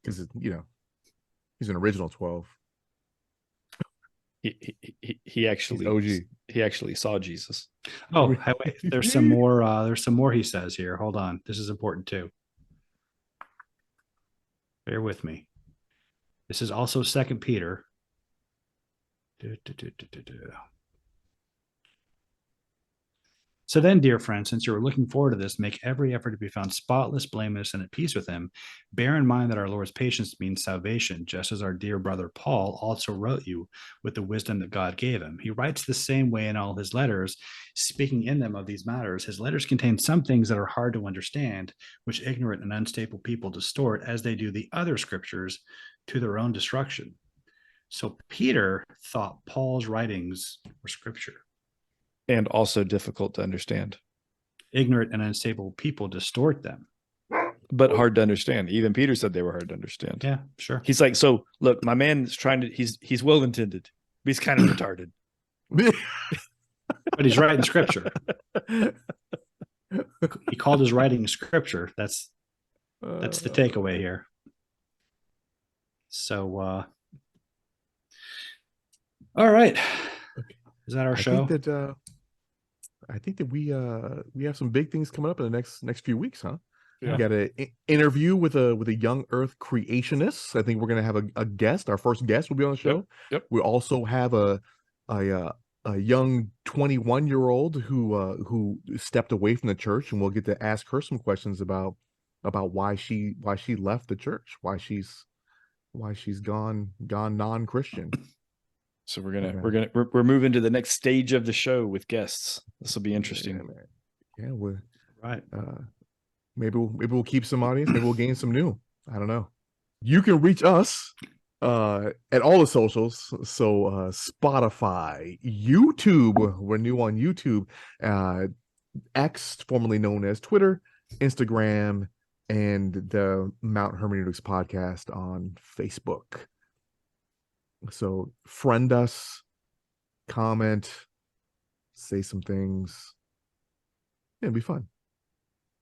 Because, he's an original 12. He actually OG. He actually saw Jesus. Oh, wait, there's some more. There's some more he says here. Hold on. This is important too. Bear with me. This is also 2 Peter. So then, dear friends, since you are looking forward to this, make every effort to be found spotless, blameless, and at peace with him. Bear in mind that our Lord's patience means salvation, just as our dear brother Paul also wrote you with the wisdom that God gave him. He writes the same way in all his letters, speaking in them of these matters. His letters contain some things that are hard to understand, which ignorant and unstable people distort, as they do the other scriptures, to their own destruction. So Peter thought Paul's writings were scripture. And also difficult to understand. Ignorant and unstable people distort them. But hard to understand. Even Peter said they were hard to understand. Yeah, sure. He's like, so look, my man is he's well-intended, but he's kind of retarded. But he's writing scripture. He called his writing scripture. That's the takeaway here. So, all right. Is that our show? I think that we have some big things coming up in the next few weeks, huh? Yeah. We got an interview with a young Earth creationist. I think we're gonna have a guest. Our first guest will be on the show. Yep. We also have a young 21-year-old who stepped away from the church, and we'll get to ask her some questions about why she left the church, why she's gone non-Christian. So we're moving to the next stage of the show with guests. This will be interesting. Yeah, we're Right. Maybe we'll keep some audience. Maybe we'll gain some new. I don't know. You can reach us at all the socials. So Spotify, YouTube. We're new on YouTube. X, formerly known as Twitter, Instagram, and the Mount Hermeneutics podcast on Facebook. So friend us, comment, say some things. It'll be fun.